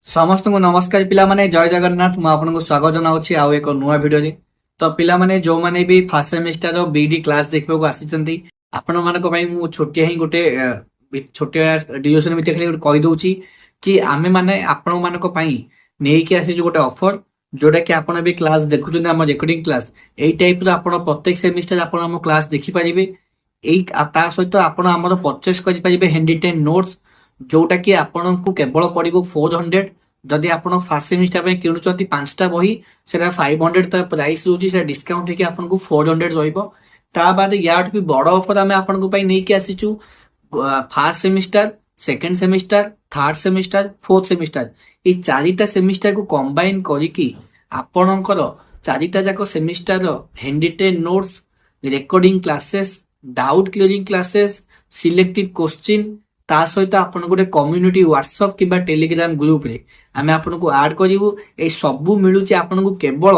समस्त को नमस्कार पिला माने जय जगन्नाथ मु आपनको स्वागत जनाउछि आउ एक नुआ वीडियो रे। तो पिला माने जो माने भी फर्स्ट सेमेस्टर रो बीडी क्लास देखबो को आसीचंती आपण मानको पई मु छोटिया ही गोटे छोटिया डिस्कशन में खाली कहि दउछि कि आमे माने आपण मानको पई नेई के आसी जो गोटे ऑफर जोटा कि आपण भी क्लास देखुछन हम रिकॉर्डिंग क्लास एई टाइप रो आपण प्रत्येक सेमेस्टर आपण हम क्लास देखि परिबे। एई ता सहित आपण हमर परचेस करि परिबे हैंडी 10 नोट्स जोटा कि आपको केवल पड़ो 400। जदि आप फास्ट सेमिस्टर में किणुंट 5टा बही से 500 प्राइस रोचे डिस्काउंट होगी आपको 400 बाद या भी बड़ ऑफर आम आपको नहीं आसीचु first semester second semester third semester fourth semester ये चारिटा सेमिस्टर को कंबाइन करिकी आपणकर चारिटा जाक semester handwritten notes recording classes doubt clearing classes selected question ता सहित आपन गोटे कम्युनिटी व्हाट्सएप किबा टेलीग्राम ग्रुप रे आमे आपन को ऐड करिवु। ए सबु मिलुची आपन को केवल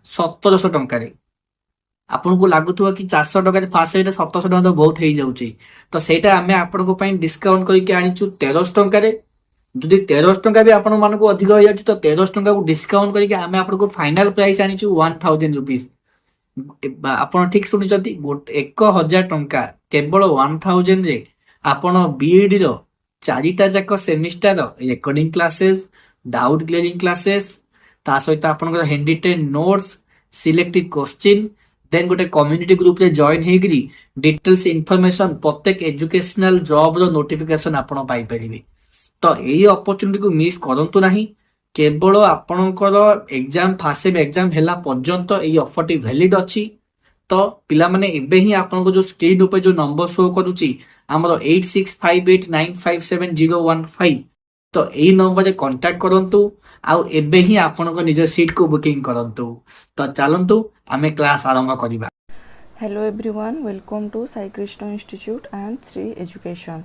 1700 टंका रे। आपन को लागुथुवा कि 400 टंका रे फास्ट एटा 1700 टंका तो बहुत हेई जाउची। तो सेटा आमे आपन को पई डिस्काउंट करके आनिचु 1300 टंका रे। जदि 1300 टंका भी आपन मान को अधिक हो जाउची तो 1300 टंका को डिस्काउंट करके आमे आपन को फाइनल प्राइस आनिचु 1000 रुपीस। आपन ठीक सुनिचंती 1000 टंका केवल 1000 रे आपण बीएडी रो चारिटा जाक semester recording classes doubt clearing classes ता सहित आपन हैंडी 10 नोट्स सिलेक्टेड क्वेश्चन देन गोटे कम्युनिटी ग्रुप रे जॉइन हेगरी डिटेल्स इन्फॉर्मेशन प्रत्येक एजुकेशनल जॉब रो नोटिफिकेशन आपण पाई परिबे। तो एई अपॉर्चुनिटी को मिस करंतु नाही। केवल आपणकर एग्जाम फास्ट एग्जाम हैला पर्यंत एई ऑफर टी वैलिड अछि। तो पिला माने एबे ही आपनको जो स्क्रीन ऊपर जो नंबर शो करूची हमरो 8658957015 तो एई नंबर रे कांटेक्ट करंतु आउ एबे ही आपनको निज सीट को बुकिंग करंतु। तो चलंतु आमे क्लास आरंभ करिबा। Hello everyone, welcome to Sai Krishna institute and Shri education.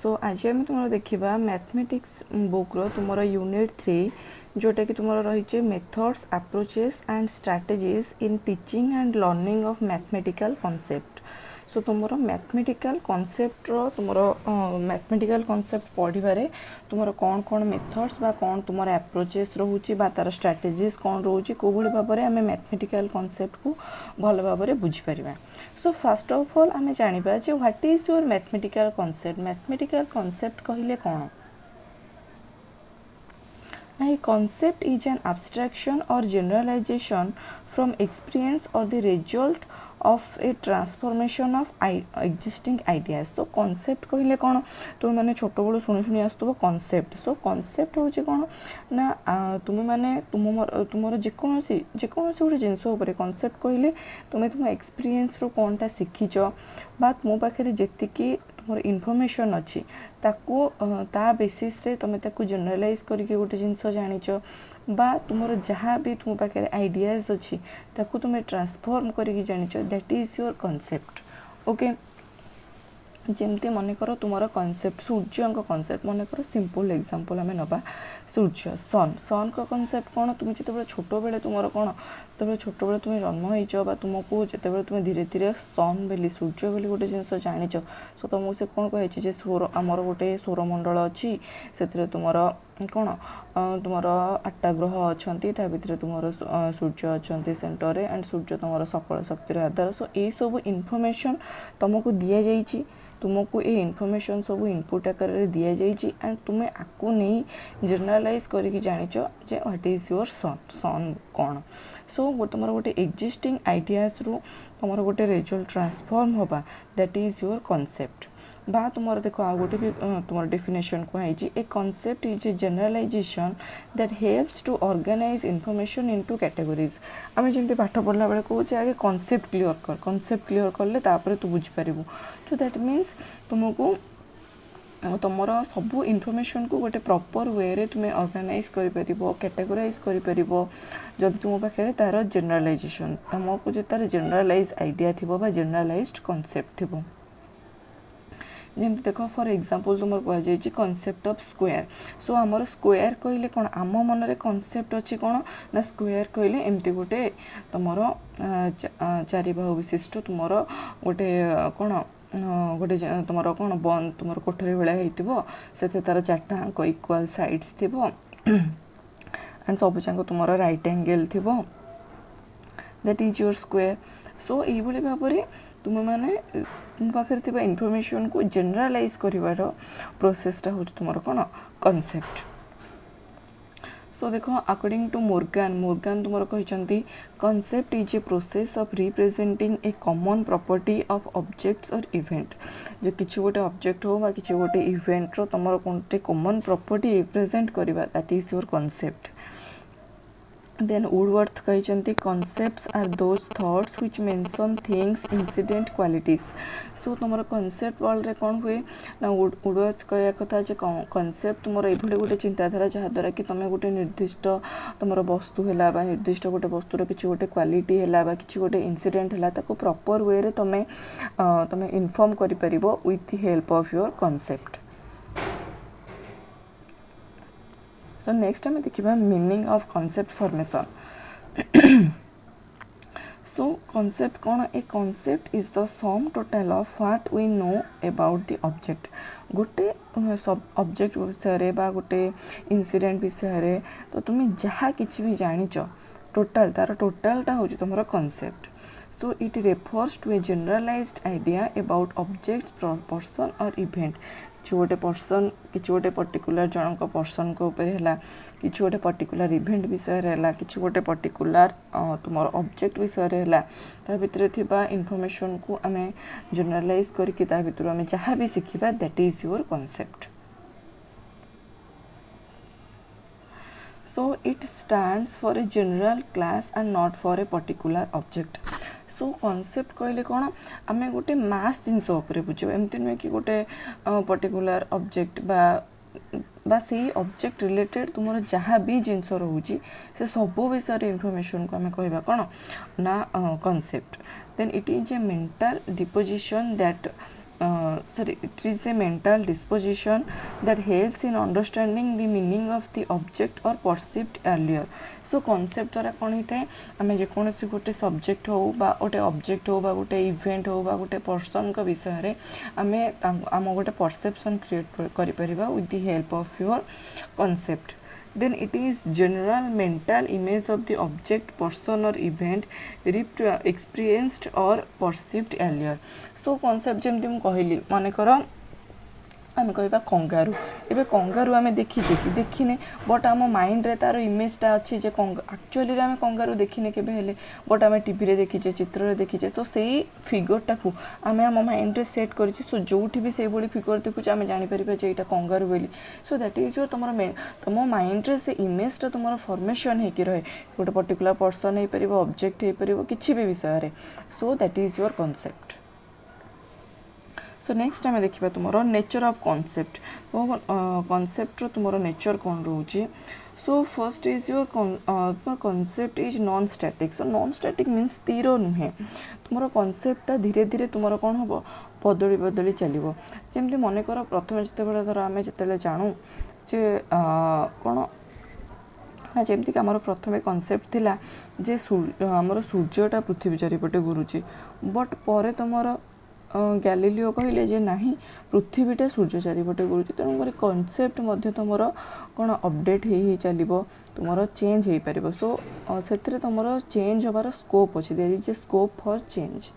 So आज आम तुम देखा मैथमेटिक्स बुक रो तुम यूनिट 3 जोटा कि तुम रही methods approaches and strategies in teaching and learning of mathematical concept. So तुम मैथमेटिकल कॉन्सेप्ट रो तुम मैथमेटिकल कॉन्सेप्ट पढ़ारे तुम कौन कौन मेथड्स बा कौन तुम अप्रोचेस रोचे बा तार स्ट्रैटेजीज कौन रोचे कौ भाई भाव में आम मैथमेटिकल कॉन्सेप्ट को भल भाव में बुझीपर। सो फर्स्ट ऑफ ऑल आम जाना जे what is your mathematical concept. Mathematical concept कहले कौन? A concept is an abstraction or generalization from experience or the result of a transformation of existing ideas. So concept कहले कौन? तुम मैंने छोट बड़ू शुणी शुणी आसुव concept. So concept हूँ कौन ना तुम मैंने तुम जेकोसी गोटे जिनस concept कहले तुम्हें तुम एक्सपीरियंस रो कौनटा शिखिच बा तुम पाखे जी तुम इनफॉरमेशन अच्छी ताकू ता बेसिस रे तुम ताकू जनरलाइज करके गोटे जिनस जानिच बा तुम जहाँ भी तुम पाखे आइडियाज अच्छी ताकू तुम ट्रांसफॉर्म करके जानिच that is your concept. Okay, जमती मन कर तुम कॉन्सेप्ट सूर्य कॉन्सेप्ट मन कर सिंपल एग्जांपल आम नवा सूर्य सन सन का कॉन्सेप्ट कौन? तुम जिते छोट बेले तुम कौन जो छोट बेले तुम जन्म हो तुमको जिते तुम धीरे धीरे सन बोली सूर्य बोली गोटे जिनस जानिच सो तुमको से कौन कहे स्वर आमर गोटे सौरमंडल अच्छी से तुम कौन तुम 8टा ग्रह अच्छा भितर तुम सूर्य अच्छा सेंटर एंड सूर्य तुम सकल शक्तिर आधार। सो ये सब इनफॉरमेशन तुमको दि जाइए तुमको ये इनफॉरमेशन सब इनपुट आकार दि जाइए एंड तुम्हें आपको नहीं जनरलाइज करके जानिच जे what is your sun sun कौन। सो तुम गोटे एक्जिस्टिंग आइडियाज रु तुम गोटे रिजल्ट ट्रांसफॉर्म होगा दैट इज योर कॉन्सेप्ट बा तुम देख आ गोटे भी तुम डेफिनेशन कहुई a concept is a generalisation that helps to organise information into categories. आम जमी पाठ पढ़ला बेले कहे आगे कॉन्सेप्ट क्लियर कर कॉन्सेप्ट क्लियर कले तापर तू बुझीपार। तो दैट मीन्स तुमको तुम सबू इनफॉरमेशन को गोटे प्रॉपर वे रे तुम्हें ऑर्गेनाइज कर कैटेगोराइज कर जब तुम पाखे तार जनरलाइजेशन तुमको जो तार जनरलाइज आइडिया थी जनरलाइज्ड कॉन्सेप्ट थी। जमी देख फॉर एग्जांपल तुम कहुई कॉन्सेप्ट ऑफ स्क्वायर। सो आमर स्क्वायर कहले कौन आम मन में कॉन्सेप्ट अच्छी कौन ना स्क्वायर कहले एमती गोटे तुम चारि बाहु विशिष्ट तुम गोटे कौन गोटे तुम कौन बंद तुम कोठरी भाया होती से तार 4टा इक्वाल साइड्स थी एंड सब जाक तुम राइट एंगल थी that is your square so यही भाव में तुम मैंने तुम पाखे इनफॉरमेशन को जनरलाइज कर प्रोसेसटा हूँ तुम कौन कॉन्सेप्ट सो देखो अकॉर्डिंग टू मोर्गान तुम कहते concept is a process of representing A common property of objects और इवेंट जो किसी गोटे ऑब्जेक्ट हो बा किसी गोटे इवेंट रो तुम गोटे कॉमन प्रॉपर्टी रिप्रेजेंट करवा that is your concept then Woodworth कहते concepts are those thoughts which mention things incident qualities so तुम कॉन्सेप्ट वर्ल्ड रे कौन हुए ना वुडवर्थ कह कथा जे कॉन्सेप्ट तुम ये गोटे चिंताधारा जहाँद्वारा कि तुम गोटे निर्दिष्ट तुम वस्तु है निर्दिष्ट गोटे वस्तुर किसी गोटे क्वालिटी है कि गोटे इनसीडेंट है प्रॉपर वे रे तुम तुम इनफॉर्म कर with the help of your concept so next आम देखा meaning of concept formation so concept कौन a concept is the sum total of what we know about the object गोटे सब ऑब्जेक्ट विषय बा गोटे इनसीडेंट विषय तो तुम जहाँ किसी भी जानिच टोटाल तार टोटालटा हूँ तुम concept so it refers to a generalized idea about object person or event किसी गोटे पर्सन किसी गोटे पर्टिकुलर जनक पर्सन को ऊपर है कि गोटे पर्टिकुलर इवेंट विषय है कि गोटे पर्टिकुलर तुम ऑब्जेक्ट विषय है ता भितर थिबा इनफॉरमेशन को आम जनरलाइज करके ता भितर आम जहाँ भी शिखा that is your concept so it stands for a general class and not for a particular object so concept कहले कौन आम गोटे मास जिनस बुझे एमती नुहे कि गोटे पर्टिकुलर ऑब्जेक्ट बा से ऑब्जेक्ट रिलेटेड तुम जहाँ भी जिनस रोचे से सब विषय इनफॉरमेशन को आम कहवा कौन ना concept then it is a mental disposition that it is a mental disposition that helps in understanding the meaning of the object or perceived earlier so concept द्वारा कौन होता है आम जेकोसी गोटे सब्जेक्ट हो बा गोटे ऑब्जेक्ट हो बा गोटे इवेंट हो बा गोटे पर्सन का विषय रे आम गोटे परसेप्शन क्रिएट करिपरिबा with the help of your concept then it is general mental image of the object person or event experienced or perceived earlier so concept जमती मुझे कहली मानेकर आम कह कंगारू एवं कंगारू आम देखीचे कि देखने बट आम माइंड रे तार इमेजटा अच्छी एक्चुअली आम कंगारू देखने के बट आम टीवी देखीचे चित्र देखीचे तो से फिगरटा को आम आम माइंड रे सेट कर सो जो भी से फिगर देखुचे आम जापर जे यहाँ कंगारू बोली सो दैट इज योर तुम माइंड रे से इमेजटा तुम फॉर्मेशन होकर रहे गोटे पर्टिकुलर पर्सन हो पार ऑब्जेक्ट हो पार किसी भी विषय सो that is your concept so next आम देखा तुम नेचर ऑफ कॉन्सेप्ट कॉन्सेप्ट तुम नेचर कौन रोचे so first is your concept is non static so non static means स्थिर नुहे तुम कॉन्सेप्टा धीरे धीरे तुम कौन हम बदली बदली चलो जमी मनकर प्रथम जिते धर आम जो जानू जे कौन ना जमीक आमर प्रथम कॉन्सेप्ट थिला जे आमर सूर्यटा पृथ्वी चारिपटे घुरुची बट पर तुम गैलीलियो कहले जे नहीं पृथ्वीटा सूर्य चारिपटे घुरुची तेणुक कॉन्सेप्ट तुम कौन अपडेट हो चलो तुम चेंज हो पार सो से तुम चेंज होबार स्कोप अच्छे there is a scope for change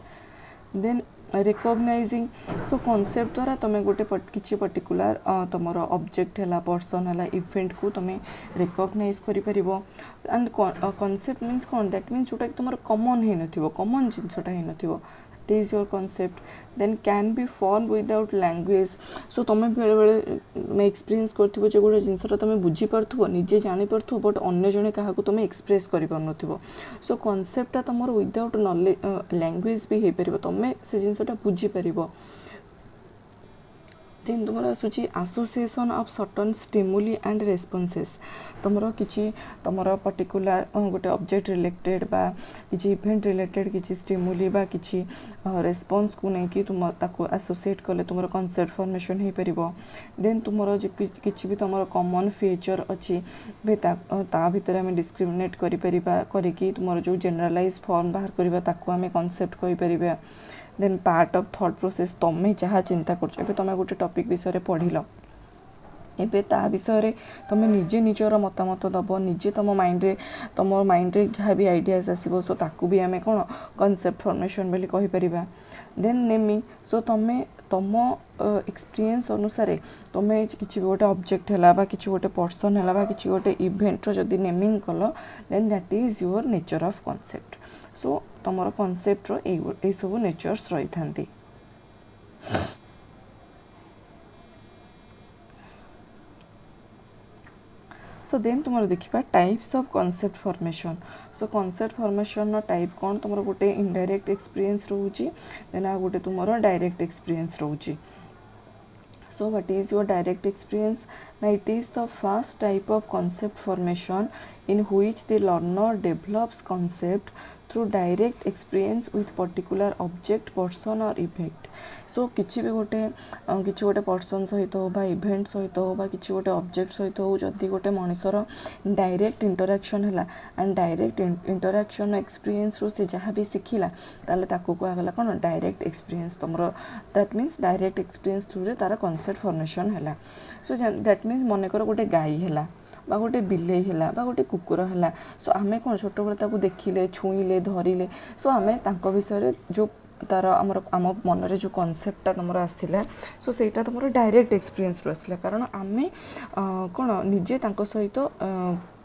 then recognizing so concept द्वारा तुम गोटे किसी पर्टिकुलर तुम ऑब्जेक्ट है पर्सन है इवेंट को तुम रिकॉग्नाइज कर एंड कॉन्सेप्ट मीन्स कौन दैट मीन्स जोटा कि तुम कॉमन हो न कॉमन जिनसटा हो It is your concept then can be formed without language so तुम बेले बेले एक्सपीरियंस करथिबो जे गोटे जिनसटा तुम बुझी पारथुबो निजे जानि पारथुबो बट अन्य जने काहा को तुम एक्सप्रेस करि पारनथिबो सो कॉन्सेप्टटा तुमर विदाउट नॉलेज लैंग्वेज भी हे परिबो तुम से जिनसटा बुझी परिबो देन तुम आसूची association of certain stimuli and responses तुम किसी तुम पर्टिकुलर गोटे ऑब्जेक्ट रिलेटेड बा किसी इवेंट रिलेटेड किसी स्टिमुली बा किसी रेस्पॉन्स को लेकिन तुम ताको एसोसिएट कले तुम कॉन्सेप्ट फॉर्मेशन हो पार देन तुम किसी भी तुम कॉमन फीचर अच्छी ता भितर आम डिस्क्रिमिनेट करी तुम जो जनरलाइज फॉर्म बाहर करवा ताको आम कॉन्सेप्ट कहि परिबा then part of thought process तुम्हें जहाँ चिंता कर तुम गोटे टॉपिक विषय पढ़िल एबे ता विषय तुम निजे निजर मतामत दब निजे तुम माइंड रे जहाँ भी आइडियाज आसो सो ताकू भी आम कौन कनसेप्ट फॉर्मेशन बोली कहीपर देन नेमिंग सो तुम तुम एक्सपीरियंस अनुसार तुम्हें किसी भी गोटे ऑब्जेक्ट है किसी गोटे पर्सन है किसी गोटे इवेंट जदि नेमिंग कल then that is your nature of concept so तुम कॉन्सेप्ट रो सब नेचर्स रही था सो देन तुम देखा types of concept formation so concept formation type कौन तुम गोटे इनडायरेक्ट एक्सपीरियंस रोचे देन आ गोटे तुम डायरेक्ट एक्सपीरियंस रोचे so what is your direct experience now it is the first type of concept formation in which the learner develops concept through direct experience with particular object person or event so किछि भी गोटे person सहित हो बा event सहित हो बा किछि गोटे ऑब्जेक्ट सहित हो जदि गोटे मनुष्यर डायरेक्ट इंटरैक्शन है एंड डायरेक्ट इंटरैक्शन एक्सपीरियंस रो से जहाँ भी शिखिला ताले ताको कहगला कौन डायरेक्ट एक्सपीरियंस तुमर that means direct experience through रे तार कॉन्सेप्ट फॉर्मेशन है सो दैट मीन्स मनकर गोटे गाई है बा गोटे बिलेई है बा गोटे कुकुर है सो आम कौन छोट बड़े देखिले छुईले धरिले सो आम विषय जो तार आम मन जो कनसेप्टा तुम आसला सो सेटा तुम डायरेक्ट एक्सपीरियंस रू आसला कारण आम कौन निजे सहित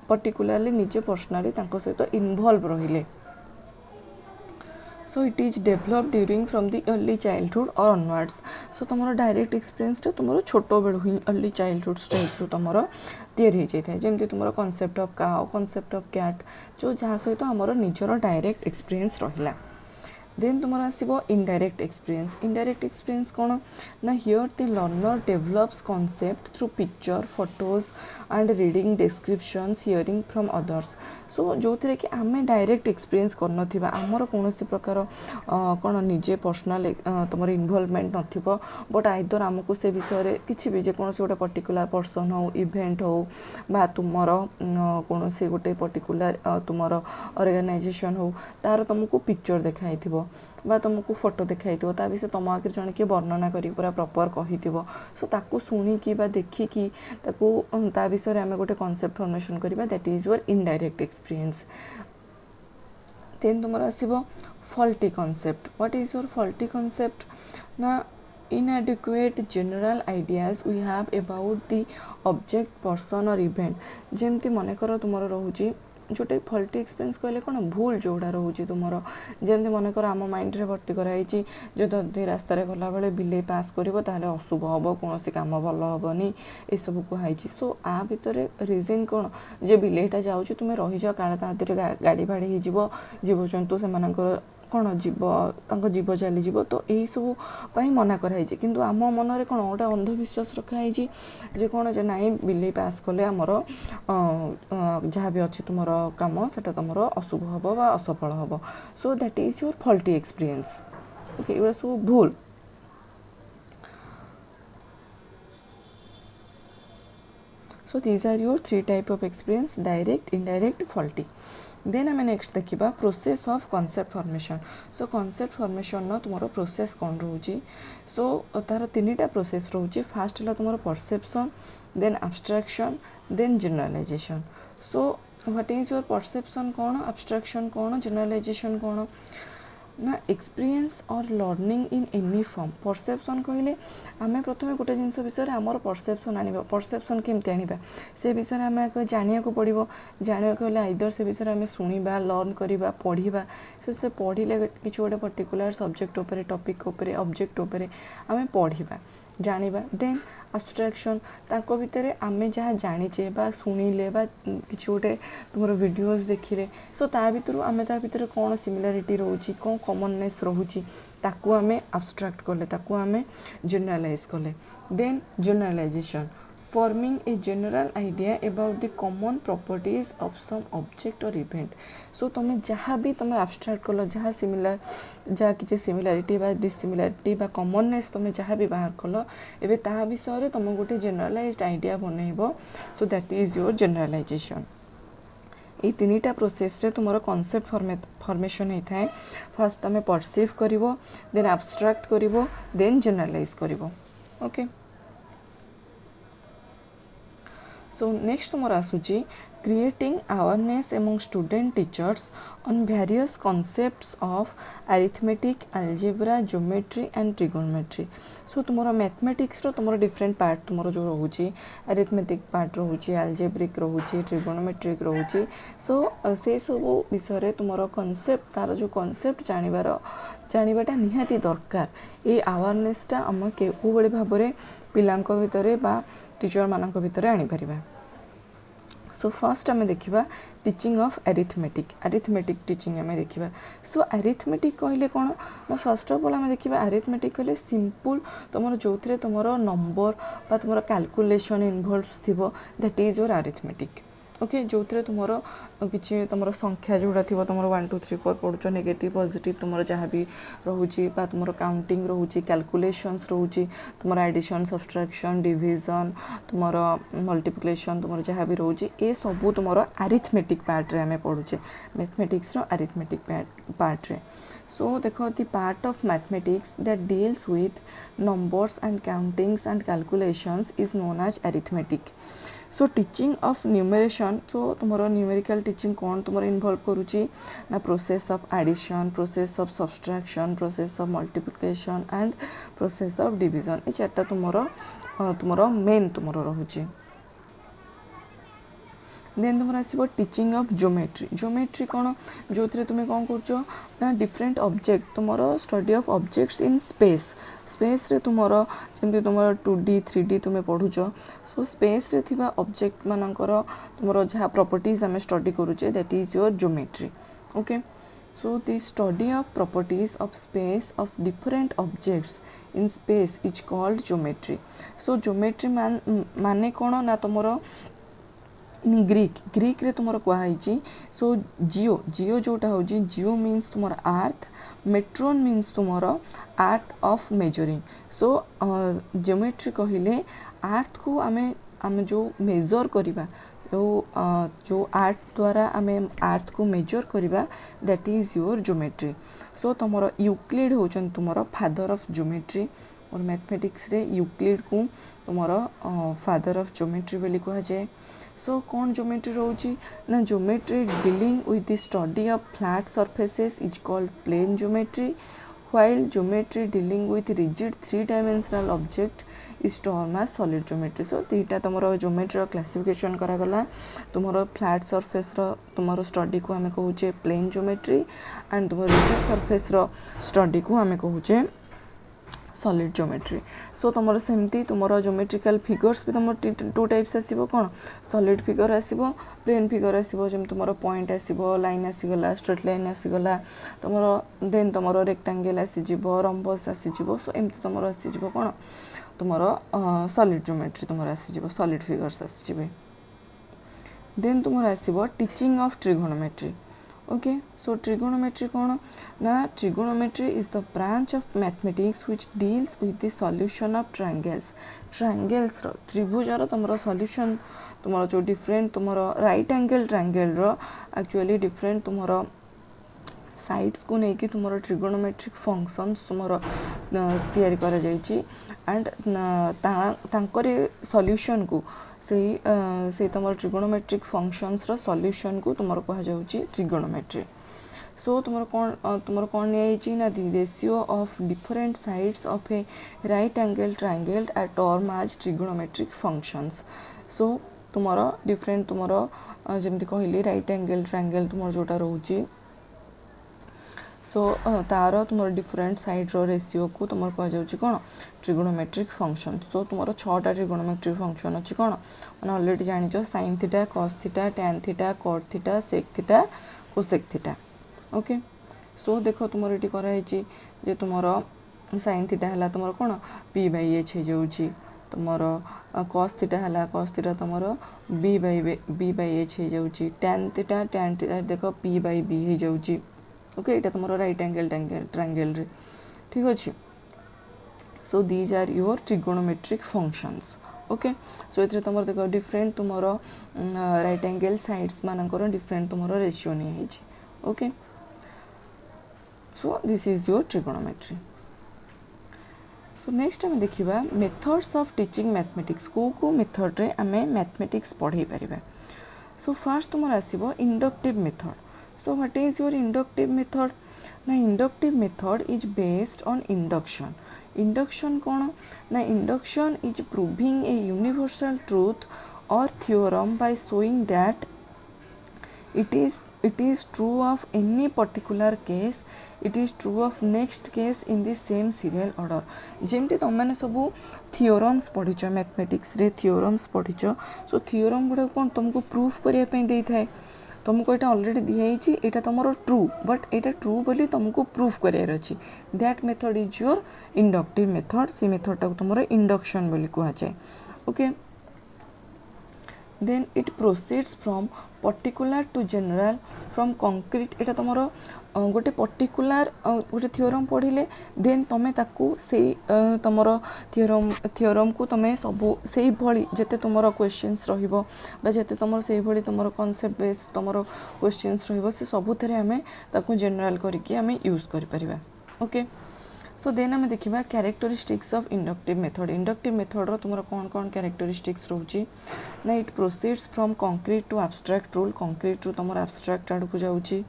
पर्टिकुलाली निजे पर्सनाली सहित इनवॉल्व रहिले सो it is develop during from the early childhood और ऑनवर्ड्स सो तुम डायरेक्ट एक्सपीरियंस तुम छोट बेलू ही अर्ली चाइल्डहुड स्टेज रू तुम तैयारी हो जाए जमी तुम concept of cow concept of cat जो जहाँ सहित आमर निजर डायरेक्ट एक्सपीरियंस रहिला देन तुम आसो इनडायरेक्ट एक्सपीरियंस कौन ना here the learner develops concept through picture photos and reading descriptions hearing from others so जो थे कि आम डायरेक्ट एक्सपीरियंस कर आमर कौन प्रकार कौन निजे पर्सनाल तुम इनवॉल्वमेंट नथिबो बट आइदर आमको से विषय किसी भी जेकोसी गोटे पर्टिकुलर पर्सन हो इवेंट हो बा तुमर कौन से गोटे पर्टिकुलर तुमर ऑर्गेनाइजेशन हो तार तुमको पिक्चर देखाई बा तुमको फोटो देखाई ता विषय तुम आगे जन किए वर्णना करी पूरा प्रॉपर कही सो ताकू शुणिकी बा देखिकी ताकू ता विषय आम गोटे कॉन्सेप्ट फॉर्मेशन करबा that is your indirect experience then तुम आसो faulty concept what is your faulty concept ना inadequate general ideas we have about the object person or event जेमती मनकर तुम रोचे जोटे फल्टी एक्सपीरियंस कहले कौन भूल जोड़ा रोचे तुम जमी मनकर आम माइंड रे भर्ती कराई जदि रास्त गला बेले बिले पास कर अशुभ हम कौन कम भल हेनी ये सब कहुई सो आ भितर रिजन कौन जे बिलेटा जाऊँ तुम रही जाओ काले ता गाड़ी भाड़ी हो जीवजंतु से कौन जीव चलीज तो यही सब मना कराई किंतु आम मन कौन गोटे अंधविश्वास रखाई जे कौन जे नाई बिले पास कले आमर जहाँ भी अच्छी तुम कम से तुम अशुभ हम बा असफल हम so that is your faulty experience okay ये सब भूल so these are your 3 type of experience direct indirect faulty then आम नेक्स्ट देखा process of concept formation so concept formation तुम प्रोसेस कौन रोचे सो तार 3टा प्रोसेस रोचे फास्ट है तुम perception then abstraction then generalization so what is your perception कौन एब्स्ट्रैक्शन कौन जनरलाइजेशन कौन ना एक्सपीरियंस और learning in any form perception कहले आम प्रथम गोटे जिनस विषय आमर परसेप्शन आने परसेप्शन केमती आने से विषय आम जाना पड़ो जानवाक हेल्ले आइदर से विषय आम शुणा लर्न करवा पढ़ा से पढ़ले कि गोटे पर्टिकुलर सब्जेक्ट उपर टॉपिक उपर ऑब्जेक्ट उपर आम पढ़ा जानिबा देन एब्स्ट्रैक्शन ताको भितर आमे जहाँ जानिचे बा शुणिले बा किसी गोटे तुम वीडियोस देखिले सो ता भितर आमे ता भितर कौन सिमिलारिटी रोची कौन कॉमननेस रोची ताको आमे एब्स्ट्रैक्ट कले ताको आमे जनरलाइज कले then generalization forming a general idea about the common properties of some object or event so तुम जहाँ भी तुम एब्स्ट्रैक्ट कल जहाँ सिमिलर जहाँ किसी सिमिलारिटी बा डिसिमिलारिटी बा कॉमननेस तुम जहाँ भी बाहर कल एबे ता विषय तुम गोटे जनरलाइज्ड आइडिया बनइबो so that is your generalisation ये 3टा प्रोसेस रे तुम कॉन्सेप्ट फॉर्मेशन होता है फर्स्ट तुम परसीव करिवो देन एब्स्ट्रैक्ट करिवो देन जनरलाइज करिवो ओके सो नेक्स्ट तुम आसूची creating awareness among student teachers on various concepts of arithmetic algebra geometry and trigonometry so तुम मैथमेटिक्स रो तुम डिफरेंट पार्ट तुम जो रोचे अरिथमेटिक पार्ट रोचे अलजेब्रिक रोचे ट्रिगोनोमेट्रिक रोचे सो से सब विषय तुम कॉन्सेप्ट तार जो कॉन्सेप्ट जानिबाटा निहाती दरकार ये अवेयरनेसटा आम के भाव में पिलांक भितर बा टीचर मानक भितर आनी परिबा सो फर्स्ट आम देखा टीचिंग ऑफ अरिथमेटिक टीचिंग आम देखा सो अरिथमेटिक कहले कौन ना फर्स्ट ऑफ ऑल आम देखा अरिथमेटिक कहले सिंपल तुम जो तुम नंबर बा तुम कैलकुलेशन इनवॉल्व थी that is your arithmetic okay जो तुम किसी तुम संख्या जोड़ा थी तुम 1 2 3 4 पढ़ुच नेगेटिव पॉजिटिव तुम जहाँ भी रोचे तुम काउंटिंग रोचे कैलकुलेशंस रोचे तुम एडिशन सब्सट्रैक्शन डिविजन तुम मल्टीप्लिकेशन तुम जहाँ भी रोचे ये सब तुम अरिथमेटिक पार्ट रे आम पढ़ुचे मैथमेटिक्स अरिथमेटिक पार्ट रे सो देख the part of mathematics that deals with numbers and countings and calculations is known as arithmetic so teaching of numeration so तुम न्यूमेरिकल टीचिंग कौन तुम इनवॉल्व करुच्ची ना process of addition process of subtraction process of multiplication and process of division ये चार्टा तुम main तुम रोचे देन तुम आसो टीचिंग ऑफ ज्योमेट्री कौन जो तुम कौन कर डिफरेंट ऑब्जेक्ट तुम study of objects in space रे तुम जमी तुम 2D 3D तुम पढ़ुच सो स्पेस रे थिबा ऑब्जेक्ट मानकर तुम जहाँ प्रॉपर्टीज आम स्टडी करुचे that is your geometry okay so the study of properties of space of different objects in space is called geometry so geometry माने कौन ना तुम इन ग्रीक रे तुम कहुई सो जियो जोटा हूँ जियो मीन्स तुम अर्थ मेट्रोन मीन्स तुम art of measuring so geometry कहले आर्थ को आमे जो मेजर करिबा जो आर्ट द्वारा आमे आर्थ को मेजर करिबा दैट इज योर ज्योमेट्री सो तुम यूक्लिड होचन तुम फादर ऑफ ज्योमेट्री और मैथमेटिक्स रे यूक्लिड को तुम फादर ऑफ ज्योमेट्री बोली कहा जाए सो कौन ज्योमेट्री रोची ना geometry dealing with the study of flat surfaces is called plane geometry while geometry dealing with rigid 3 dimensional object is term as solid geometry so दुईटा तुम ज्योमेट्री क्लासिफिकेशन करागला तुम flat surface तुम स्टडी को आम कहूचे plane geometry and तुम rigid surface study को आम कहूचे solid geometry सो तुम सेमती तुम ज्योमेट्रिकल फिगर्स भी तुम 2 टाइप्स आसो कौन सॉलिड फिगर आसो प्लेन फिगर आसो जमी तुम पॉइंट आसो लाइन आसीगला स्ट्रेट लाइन आसीगला तुम देन तुम रेक्टांगल आसीज रंबस आसीज सो एमती तुम आसीज कौन तुम सॉलिड ज्योमेट्री तुम आसीज सॉलिड फिगर्स आसीज देन तुम आसो teaching of trigonometry okay so trigonometry कौन ना trigonometry is the branch of mathematics which deals with the solution of triangles त्रिभुजर तुम सॉल्यूशन तुम जो डिफरेंट तुम right angle triangle actually different तुम साइड्स को लेकिन तुम ट्रिगोनोमेट्रिक फंक्शंस तुम तैयारी करा जाइछि एंड तांकरे सॉल्यूशन को से तुम ट्रिगोनोमेट्रिक फंक्शंस रो सॉल्यूशन को तुम कहा जाउछि ट्रिगोनोमेट्री सो तुम कौन ना the ratio of different sides of a right angle triangle are term as trigonometric functions so तुम डिफरेंट तुम जमी कहली राइट एंगल ट्रायंगल तुम जोटा रोचे सो तार तुम डिफरेंट साइड रो रेशियो को तुम कह जाउछि कौन ट्रिगोनोमेट्रिक फंक्शन सो तुम 6टा ट्रिगोनोमेट्रिक फंक्शन अच्छी कौन मैंने ऑलरेडी जानिछ sine theta cos theta tan theta cot theta sec theta cosec theta okay so देख तुम ये कराई जे तुम साइन थीटा है तुम कौन p/h हो जाउछि तुम कॉस थीटा है कॉस थीटा तुम b/h हो जाउछि टैन थीटा देख p/b हो जाउछि ओके ये तुम राइट एंगल ट्रायंगल रे ठीक अच्छे so these are your trigonometric functions okay so ये तुम देख डिफरेंट तुम राइट एंगल साइड्स मानकर डिफरेंट तुम रेशियो नहीं okay so this is your trigonometry so next आम देखा मेथड्स ऑफ टीचिंग मैथमेटिक्स को मेथड रे आम मैथमेटिक्स पढ़ाई पारिबा सो फास्ट तुम आसो inductive method so what is your inductive method ना inductive method is based on induction induction कौन ना induction is proving a universal truth और theorem by showing that it is true of any particular case it is true of next case in the same serial order जेमती तुम मैंने सब theorems पढ़ीच mathematics रे theorems पढ़ीच सो theorem गुड़ा कौन तुमको proof करने दे थाए तुमको यहाँ अलरेडी दिखाई यहाँ तुम ट्रू बट यहाँ ट्रू बोली तुमको प्रूफ करार अच्छी that method is your inductive method से मेथड टाक तुम इंडक्शन बोली कहुए okay then it proceeds from particular to general from concrete एटा तुमर गोटे पर्टिकुलर गोटे थियोरम पढ़िले देन तुम ताकू से तुमर थियोरम को तुम सब से भली जेते तुमर क्वेश्चंस रहिबो बा जेते तुमर से भली तुमर कांसेप्ट बेस्ड तुमर क्वेश्चंस रहिबो से सबुथरे आमे ताकू जनरल करके आमे यूज करि परिबा ओके सो देन आम देखा कैरेक्टरिस्टिक्स ऑफ इंडक्टिव मेथड रो तुमर कौन कौन कैरेक्टरिस्टिक्स रोची ना it proceeds from concrete to abstract rule concrete रू तुम एब्स्ट्रैक्ट आड़ को जाऊँगी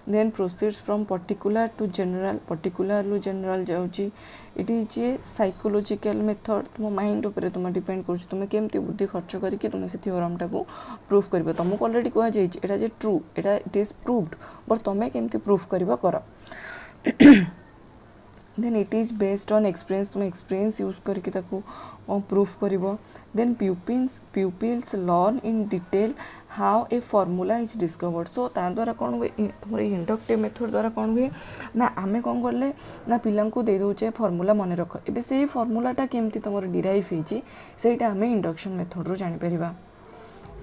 then proceeds from particular to general particular रू जनरल जाऊँगी it is a psychological method तुम माइंड उपर तुम डिपेंड कर तुम केमती बुद्धि खर्च करके तुम से थियोरम टाको प्रूफ कर तुमको अलरेडी कहुई जे ट्रू एटा इट इज प्रूव्ड बट तुम केमती प्रूफ कर then it is based on experience तुम एक्सपीरियंस यूज करके ताको प्रूफ करिवो then pupils learn in detail how a formula is discovered so ता द्वारा कौन हुए तुम इंडक्टिव मेथड द्वारा कौन हुए ना आमे कौन कले ना पिला को दे दौचे फॉर्मूला मन रख एबे से फॉर्मूलाटा केमती तुम डिराइव होईची सेटा आमे इंडक्शन मेथड रो जानि परिबा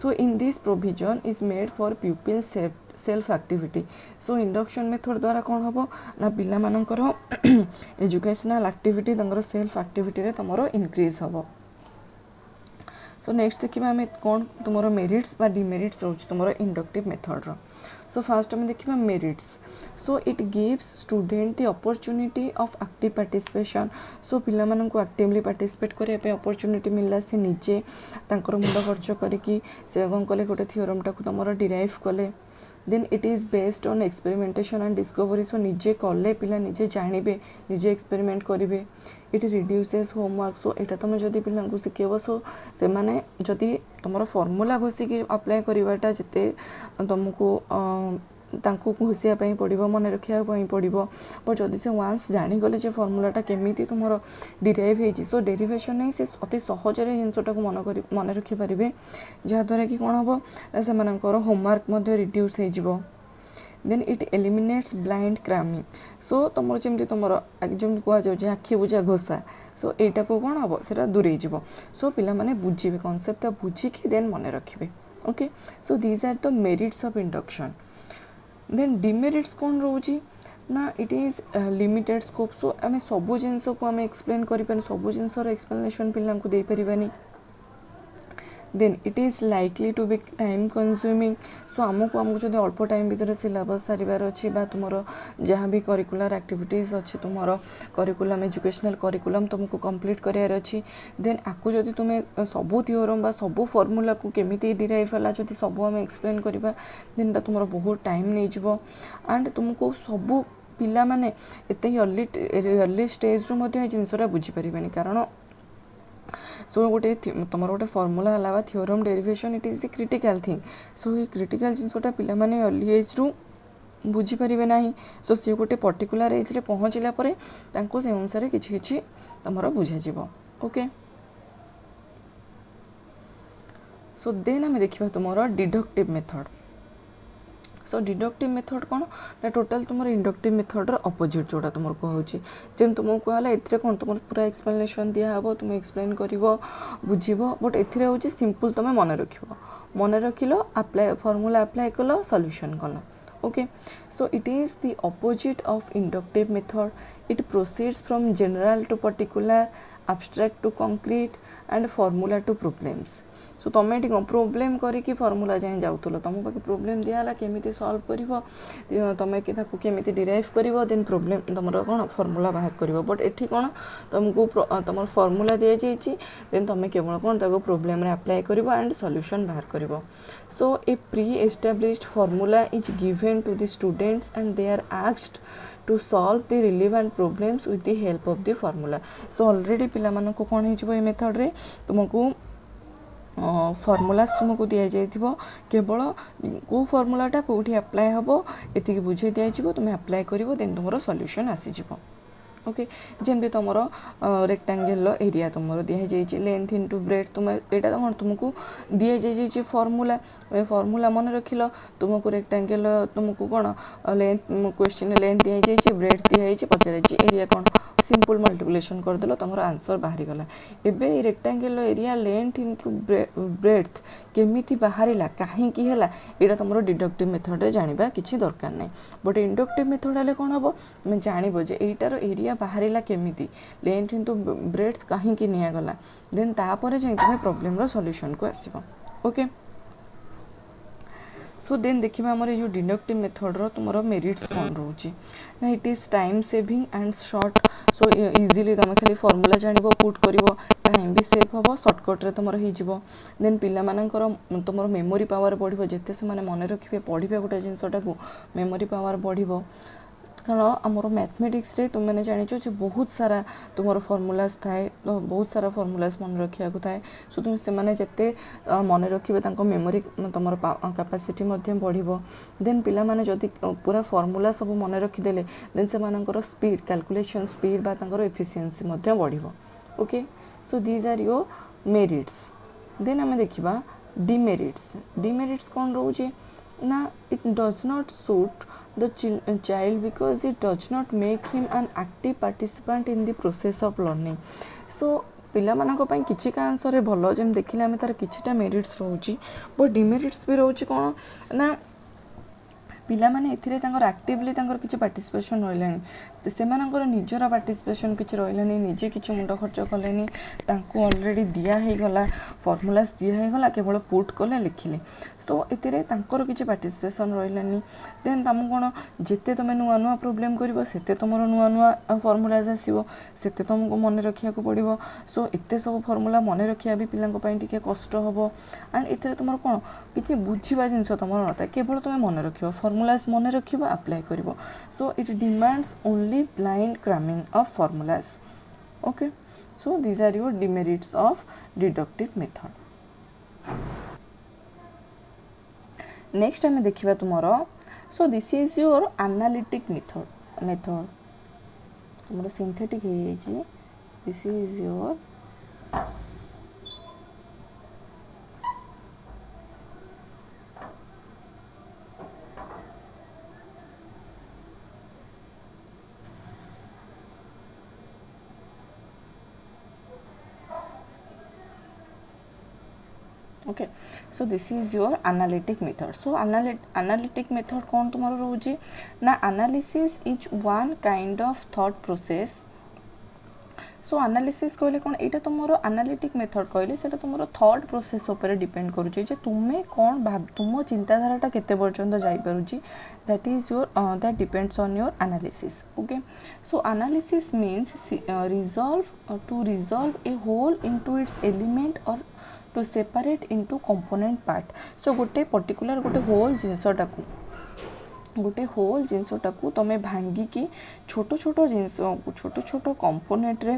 so in this provision is made for pupil self activity so induction method द्वारा कौन हम ना पिला मानकर एजुकेशनल एक्टिविटी तंगर सेल्फ एक्टिविटी रे तुमरो इनक्रीज हम सो नेक्स्ट देखिबा हमें कौन तुमरो मेरिट्स बा डिमेरिट्स रोच तुमरो इंडक्टिव मेथड रो सो फास्ट हमें देखिबा merits so it gives student the opportunity of active participation so पिला मानन को एक्टिवली पार्टिसिपेट करे पे अपॉर्चुनिटी मिलला से निजे तांकर मुंड खर्च करिकी से गन कले गोटे थियोरम टाकू तुमरो डिराइव कले then it is based on experimentation and discovery so निजे कले पिला निजे जानबे निजे एक्सपेरिमेंट करेंगे इट रिड्यूसेस होमवर्क सो यहाँ तुम जदि पिला शिखेब सो से माने जदि तुम फॉर्मूला घोषिकी अप्लाई करवाटा जिते तुमको तांको घोषिया पड़ो मन रखा पड़ो बट जदि से वान्स जानीगले जे फॉर्मूलाटा केमी तुम डिराइव होती सो डेरिवेशन नहीं से अति सहजरे जिनसटा मन रखिपारे जहाँद्वारा कि कौन हम से होमवर्क रिड्यूस हो then it eliminates blind cramming सो तुम जमी तुम जमी कहुए आखि बुझा घोषा सो यहाँ को कौन हम से दूरे जीव सो पिला माने बुझे कनसेप्टा बुझिकी देन मन रखिए okay so these are the merits of induction then demerits कौन रोची ना it is limited scope so आम सबू जिनस को आम एक्सप्लेन कर सबू जिनसर एक्सप्लेनेशन पिला को दे पारिबानी then it is likely to be time consuming so आमको जब अल्प टाइम भितर सिलेबस सारिबार अच्छी तुम जहाँ भी करिकुलर एक्टिविटीज अच्छी तुम करिकुलम एजुकेशनल करिकुलम तुमको कंप्लीट करार अच्छी देन आपको जदि तुम सबू थियोरम बा सबू फॉर्मूला को केमिति डिराइव है जदि सबू आम एक्सप्लेन करवा देन तुम बहुत टाइम नहीं जीवो एंड तुमको सबू पिला माने एते अर्ली स्टेज रू जिनसटा बुझीपारे कारण सो गोटे तुम गोटे फॉर्मूला है theorem derivation it is a critical thing so ये क्रिटिकल जिनसटा पिला माने अर्ली एज रू बुझीपारे ना सो सी गोटे पर्टिकुलर एज रे पहुँचला से अनुसार कि तुम बुझाजी ओके सो देन आम देखा तुम deductive method so deductive method कौन ना टोटाल तुम इंडक्टिव मेथड अपोजिट जोड़ा तुम कहूँ जमी तुमको कहला ए कौन तुम पूरा एक्सप्लेनेशन दिहब तुम एक्सप्लेन कर बुझब बट ए हूँ सिंपल तुम मन रखिल अप्लाई फॉर्मूला अप्लाई कल सॉल्यूशन कल okay so it is the opposite of inductive method it proceeds from general to particular abstract to concrete and formula to problems so तुम ये प्रोब्लेम करके फर्मूला जाए जाऊल तुम पाखे प्रोब्लेम दिहला केमी सल्व कर तुम केमी डिराइव कर देन प्रोब्लेम तुम कौन फर्मूला बाहर कर बट ये कौन तुमको तुम फर्मूला दि जाइए देन तुम केवल कौन ताको प्रोब्लेम रे अप्लाई कर एंड सॉल्यूशन बाहर कर so a pre established formula is given to the students and they are asked to solve the relevant problems with the help of the formula so already पिला मानक कौन हो method रे तुमको formulas तुमको दि जाइथिबो केवल को फॉर्मूलाटा कोठी अप्लाई हबो एतिकी बुझे दि जाइबो तुम अप्लाई करिवो देन तुमरो सॉल्यूशन आसी जिवो ओके जमती तुम रेक्टांगल एरिया तुम दि जाइए लेंथ इंटू ब्रेड तुम यहाँ कौन तुमको दि जाइए फॉर्मूला फॉर्मूला मन रखिल तुमको रेक्टांगल तुमको कौन लेंथ क्वेश्चन लेंथ दि जाइए ब्रेड दि जाइए पचार एरिया कौन सिंपल मल्टिप्लिकेशन करदेल तुम आंसर बाहरी गला एबे rectangle area length into breadth केमिति बाहरिला कहीं है यहाँ तुम डिडक्टिव मेथड रे जानिबा किछि दरकार नहीं बट इंडक्टिव मेथड हेले कौन हम मैं जानव जे एटार एरिया बाहरिला केमिति लेंथ इंटू ब्रेड्थ कहीं निगला देन तापर जाई तुम प्रॉब्लम रो सॉल्यूशन को आसीबो ओके सो देन देखिए आमर जो डिडक्टिव मेथड रो तुम मेरिट्स कौन रोचे ना it is time saving and short so easily तुम खाली फॉर्मूला जान पुट कर टाइम भी सेव हम सर्टकट्रे तुम हो देन पिलामानकर तुम मेमोरी पावर बढ़ो जिते से मन रखिए पढ़े गोटे जिनसटा को मेमोरी पावर बढ़ो कारण आमर मैथमेटिक्स रे तुम मैंने जानिच जे बहुत सारा तुम फॉर्मूलास थाए बहुत सारा फॉर्मूलास मन रखा थाए सो तुम से माने जिते मन रखिए मेमोरी तुम कैपेसिटी बढ़ो देन पिला माने जदि पूरा फॉर्मूला सब मन रखिदेले देन से स्पीड कैलकुलेशन स्पीड बा एफिशिएंसी बढ़ो okay so these are your merits then आम देखा डिमेरिट्स कौन रोचे ना it does not suit the child because it does not make him an active participant in the process of learning so पिलामानक पई किछि का आंसर भलो जेम देखिले आमे तार किछिटा मेरिट्स रहउची बट डिमेरिट्स भी रहउची कोन ना पिला माने एथिरे तांकर एक्टिवली तांकर किछि पार्टिसिपेशन रहलानी से मानकर निजर पार्टिसिपेशन किछि रहलानी निजे किछि मुंड खर्च कलेनी तांको ऑलरेडी दिया हे गला फॉर्मूलास दिया हे गला केवल पुट कले लिखिले सो एथिरे तांकर किछि पार्टिसिपेशन रहलानी देन तम कोन जेते तमे नुआ नुआ प्रॉब्लम करिवो सेते तमरो नुआ नुआ फॉर्मूलास आसीबो सेते तुमको मन रखिया को पड़िवो सो एते सब फॉर्मूला मन रखिया भी पिलांको पई टिके कष्ट हबो एंड एथिरे तुमरो कोन किछि बुझिबा जिंस तमरो नता केवल तुमे मन रखियो फॉर्मूलास मन रखिबो अप्लाई करिवो so it demands only blind cramming of formulas okay so these are your demerits of deductive method next हमें देखिबा तुमरो so this is your analytic method तुमरो synthetic हे छी this is your okay so this is your analytic method so analytic method कौन तुम्हारा रोचे ना analysis is one kind of thought process so analysis कहले कौन एटा तुम्हारा analytic method कहले सेटा तुम्हारा thought process ऊपर डिपेंड करूची जे तुमे कौन भाब तुम चिंताधाराटा केते पर्यंत जाई परुची that is your that depends on your analysis okay so analysis means to resolve a whole into its element or to separate into component part so गोटे पर्टिकुलर गोटे होल जिनसटा को तमे भांगी की छोटो छोटो जिनस छोटो छोटो कंपोनेंट रे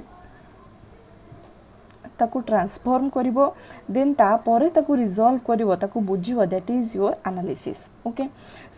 ताको ट्रांसफॉर्म करिवो देन ता परे ताको रिजॉल्व करिवो ताको बुझिवो that is your analysis okay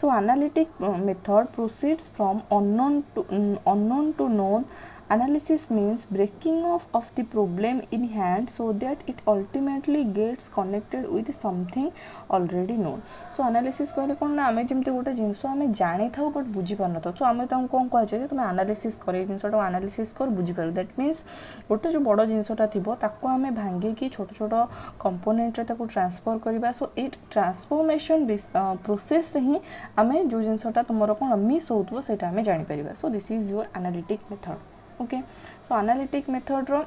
so analytic method proceeds from unknown to known analysis means breaking off of the problem in hand so that it ultimately gets connected with something already known so analysis कहले कोन ना हमें जेमते गोटे जिंसो हमें जानि थाउ but बुझी पार न तो हमें ताऊ कोन कह जे तुम एनालिसिस करे जिंसोटा एनालिसिस कर बुझी पार दैट मींस गोटे जो बड़ जिंसोटा थिबो ताको हमें भांगे की छोटो छोटो कंपोनेंट रे ताको ट्रांसफर करबा सो इट ट्रांसफॉर्मेशन प्रोसेस रे ही हमें जो जिंसोटा तुमरो कोन मिस होतबो सेटा हमें जानि परिबा so this is your analytic method okay so analytic method ro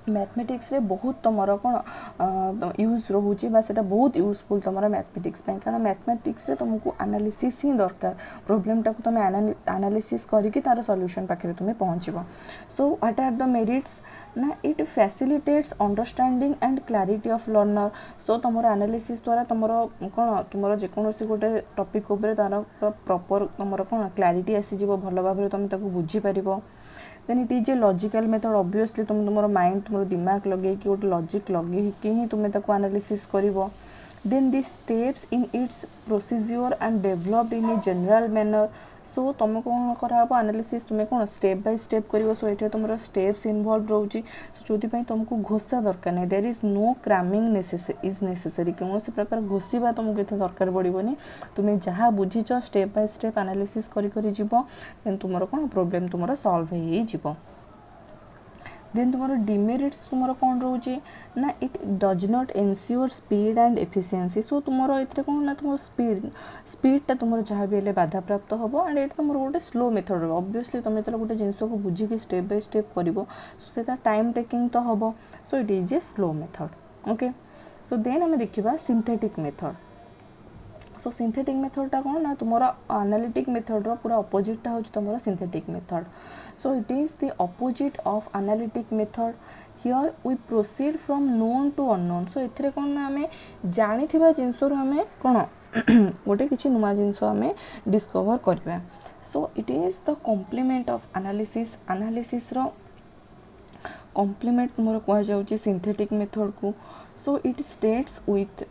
mathematics रे बहुत तुमर कौन यूज रोचे से बहुत यूजफुल तुम मैथमेटिक्स कारण मैथमेटिक्स रे तुमको एनालिसिस ही दरकार प्रोब्लेम टाक तुम एनालिसिस करके तार सॉल्यूशन पाखे तुम्हें पहुँचब so what are the merits ना it facilitates understanding and clarity of learner so तुम एनालिसिस द्वारा तुम कौन तुम जेकोसी गोटे टॉपिक उपर तार प्रॉपर तुम कौन क्लैरिटी आसीज भल भाव तुम बुझीपर then it is a logical method obviously तुम माइंड तुम दिमाग लगे कि गोटे लॉजिक लगे ही तुम्हें एनालिसिस करिवो then this steps in its procedure and developed in a general manner so तुम कौन कराब एनालिसिस तुम्हें कौन स्टेप बाय स्टेप कर सो ये तुम स्टेप्स इनवॉल्व रोचे सो जो तुमको घोषा दरकार नहीं there is no cramming is necessary कौन प्रकार घोषा तुमको ये दरकार पड़ोनी तुम्हें जहाँ बुझीच step by step analysis then तुम कौन प्रोब्लेम तुम सॉल्व हो देन तुम डिमेरिट्स तुम कौन रोचे ना it does not ensure speed and efficiency सो तुम ये कौन ना तुम स्पीडटा तुम जहाँ भी बाधा प्राप्त हम एंड ये तुम गोटे स्लो मेथड ऑब्वियसली तुम जो गोटे जिनस को बुझिकी स्टेप बाय स्टेप कर से टाइम टेकिंग तो हम so it is a slow method okay so then आम देखा सिंथेटिक मेथड सो सिंथेटिक मेथडटा कौन ना तुम एनालिटिक मेथड पूरा अपोजिटा हूँ तुम synthetic method so it is the opposite of analytic method here we proceed from known to unknown so ये कौन ना आम जानी जिनस आम कौन गोटे किसी नुआ जिनस आम डिस्कवर करवा so it is the complement of analysis analysis complement तुम कहुच्छे सिंथेटिक मेथड को so it states with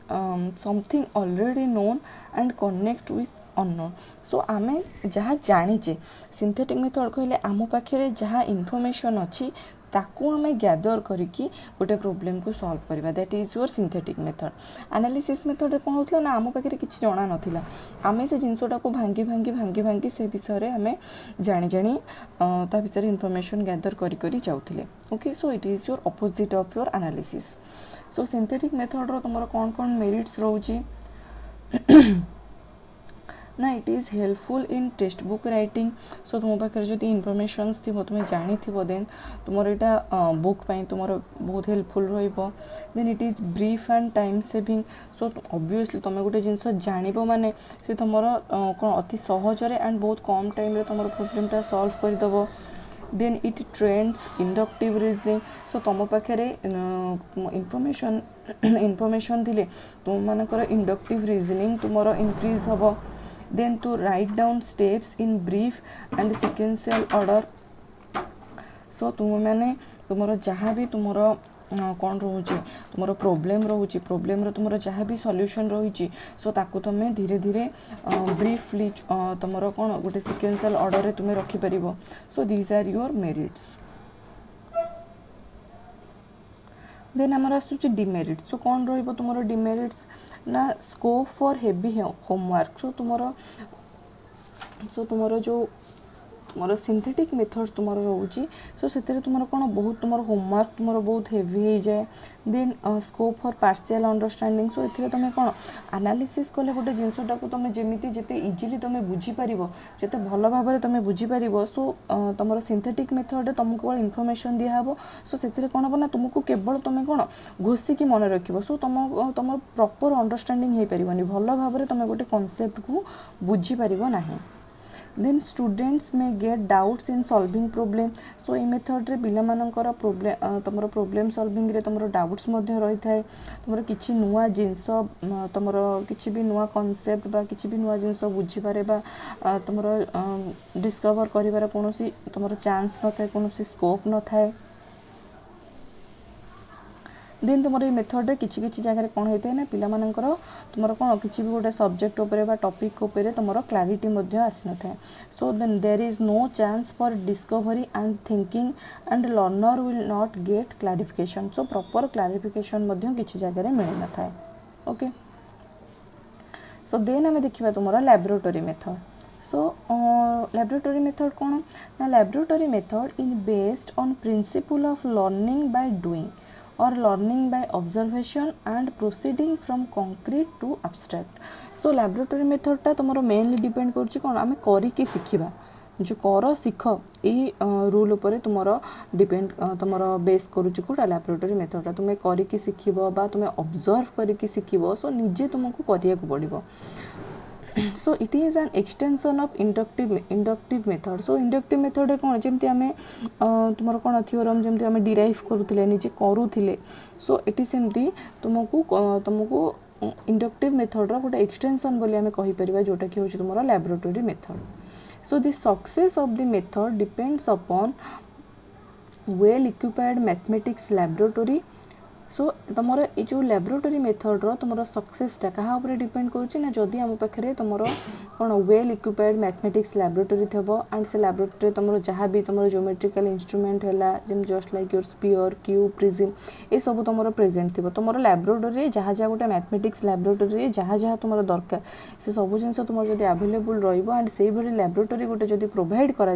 something already known and connect with unknown so आम जहाँ जानीचे सिंथेटिक मेथड कहले आम पाखे जहाँ इनफॉरमेशन अच्छी ताकू आम गैदर करके गोटे प्रोब्लेम को सॉल्व करवा that is your synthetic method analysis method कौन होता ना आम पाखे किसी जना नाला आम से जिनसटा को भांगी भांगी भांगी भांगी से विषय आम जानी जानी ता विषय इनफॉरमेशन गैदर करी जाऊे okay so it is your opposite of your analysis so synthetic method रो तुम कौन कौन मेरिट्स रोचे ना it is helpful in text book writing so तुम पाखे जो इनफॉरमेशंस थी तुम जानी देन तुम यहाँ बुक तुम बहुत helpful then it is brief and time saving so obviously तुम गोटे जिनस जान माने से तुम कौन अति सहजरे एंड बहुत कम टाइम रे तुम प्रोब्लेमटा सॉल्व करदेव then it trends inductive reasoning so तुम पाखे इनफॉरमेशन थिले तुम मानकर इंडक्टिव रीजनिंग तुम इनक्रीज हम then to write down steps in brief and sequential order so तुम मैंने तुमरो जहाँ भी तुमरो कौन रोचे तुमरो प्रोब्लेम रोचे प्रोब्लेम रो तुमरो जहाँ भी सॉल्यूशन रही सो ताकू तुम धीरे धीरे ब्रीफली तुमरो कौन गोटे सिक्वेंशियल ऑर्डर रे तुम रखिपर so these are your merits then आमर आसूची डिमेरिट्स सो कौन रोहिबो तुमरो डिमेरिट्स ना scope for heavy homework so तुमरो जो तुम सिंथेटिक मेथड तुम रोचे सो से तुम कौन बहुत तुम होमवर्क तुम बहुत हेवी हो जाए then scope for partial understanding so ये तुम कौन एनालिसिस कले गोटे जिनसटा को तुम जमी जिते इजिली तुम बुझीपर जिते भल भाव में तुम बुझीपर सो तुम सिंथेटिक मेथड तुमको इनफॉरमेशन दिहब सो से कौन हम ना तुमको केवल तुम कौन घोषिकी मन रख सो तुम प्रॉपर अंडरस्टैंडिंग हो पारनी भल भाव में तुम गोटे कॉन्सेप्ट को बुझीपर ना then students may get doubts in solving problem so ये मेथड रे पिला मानकर प्रॉब्लम तुम प्रॉब्लम सॉल्विंग रे तुम डाउट्स रही है तुम किसी नुआ जिनस तुम किसी भी नुआ कॉन्सेप्ट बा किसी भी नुआ जिनस बुझीपारे बा तुम डिस्कवर करिवार कौन तुम चांस न था कौन स्कोप न था देन तुम ये मेथड रे किसी किसी जगह कौन होता है ना पिला मानकर तुम कौन किसी भी गोटे सब्जेक्ट उपरे बा टॉपिक उपरे तुम क्लैरिटी आसी न था so then there is no chance for discovery and thinking and learner will not get clarification so proper clarification किसी जगह मिल न था ओके सो देन आम देखा तुम लैबोरेटरी मेथड सो लैबोरेटरी मेथड कौन ना laboratory method in based on principle of learning by doing or learning by observation and proceeding from concrete to abstract so laboratory method टा तुमरो मेनली डिपेंड करछि कोन आमे करी के सिखिबा जो कर शिख यही रूल उपर तुम डिपेंड तुम बेस करुच्च कौटा लैबोरेटरी मेथडटा तुम्हें करके शिखब बा तुम्हें ऑब्जर्व करके शिखब सो निजे तुमको करिया पड़ो सो it is an extension of inductive method so inductive method कौन जमती आम तुम कौन थ्योरम जमती आम डिराइव करुले निजे करुले सो इट सेमती तुमको इंडक्टिव मेथड गोटे एक्सटेंशन बोली आम कहीपर जोटा कि हूँ तुम laboratory method so the success of the method depends upon well equipped mathematics laboratory so तुम ये जो लैबोरेटरी मेथड तुम सक्सेसटा क्या डिपेंड करुँच जदि आम पाखे तुम कौन वेल इक्विपाइड मैथमेटिक्स लैबोरेटरी थे एंड से लैबोरेटरी तुम जहाँ भी तुम ज्योमेट्रिकल इंस्ट्रूमेंट है just like your sphere cube prism ये सब तुम प्रेजेंट थी तुम लैबोरेटरी जहाँ जहाँ गोटे मैथमेटिक्स लैबोरेटरी जहाँ जहाँ तुम दरकार से सब जिन तुम जब आवेलेबल रही से लैबोरेटरी गोटे जब प्रोवाइड कर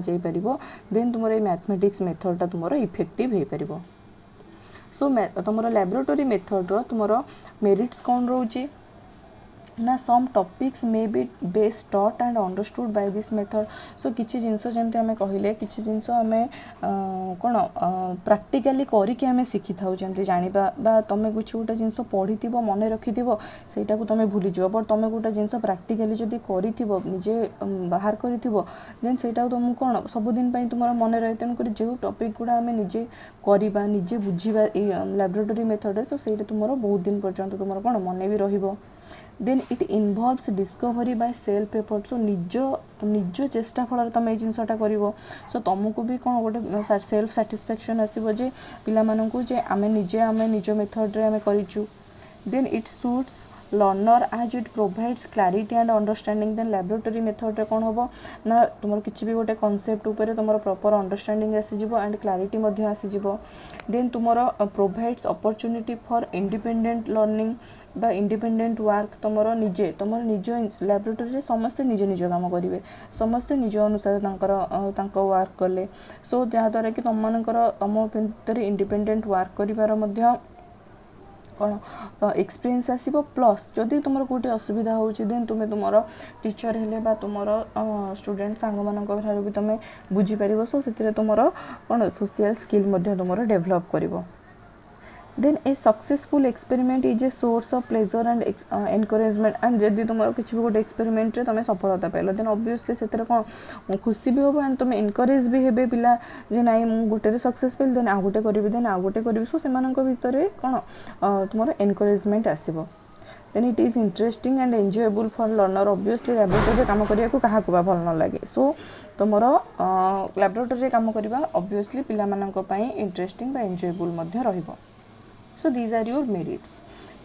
देन तुम मैथमेटिक्स मेथडटा तुम इफेक्टिव हो पार सो तुम लैबोरेटरी मेथड तुम मेरिट्स कौन रोचे ना some topics may be best taught and understood by this method so किसी जिनस जमी आम कहले किसी जिनस आम कौन प्रैक्टिकली करके आम शिखी था जमी जाना तुम कुछ गोटे जिनस पढ़ी मन रखी सेटा को तुम भूली जाव बट तुम गोटे जिनस प्रैक्टिकली जब करजे बाहर करेन से तुमको कौन सबुदिन तुम मन रहे तेणुक जो टॉपिक गुड़ा आम निजे करवा निजे बुझा लैबोरेटरी मेथड सो से तुम बहुत दिन पर्यंत तुम कौन मन भी रही then it involves discovery by self effort so निज चेष्टा फल तुम ये जिनसटा कर सो तुमको भी कौन गोटे सेल्फ साटिस्फैक्शन आसो जे पिलामानंकु जे आम निज मेथड रे आम करिचु then it suits learner as it provides clarity and understanding then laboratory method रे कौन हम ना तुम किसी भी गोटे कॉन्सेप्ट उपर तुम प्रॉपर अंडरस्टैंडिंग आसीजिवो एंड क्लारिटी मध्य आसीजिवो देन तुम provides opportunity for independent learning बा इंडिपेंडेंट वर्क तुम निज लैबोरेटरी समस्ते निज निज काम करेंगे समस्ते निज अनुसार वर्क कले सो जहाँद्वारा कि तुम भितर इंडिपेंडेंट वर्क कर कौन एक्सपीरियंस आसो प्लस जदि तुम कौटे असुविधा हो देन तुम्हें तुम टीचर हेले तुम स्टूडेंट सांग मान भी तुम बुझीपर सो से तुम कौन सोशल स्किल तुम डेभलप कर then a successful experiment is a source of pleasure and encouragement and जदि तुम किसी भी गोटे एक्सपेरिमेंट तुम सफलता पाइल देन ऑब्वियसली से कौन खुशी भी हम एंड तुम एनकरेज भी हे पिला जे नाई मु गोटे सक्सेस पाइल देन आ गोटे करी देन आ गोटे करी सो से भितर कौन तुम एनकरेजमेंट आसो then it is interesting and enjoyable for learner obviously laboratory काम करने को क्या भल न लगे सो तुम लैबोरेटरी काम करवा ऑब्वियसली पिला इंटरेस्टिंग एंजॉयबल रहिबो so these are your merits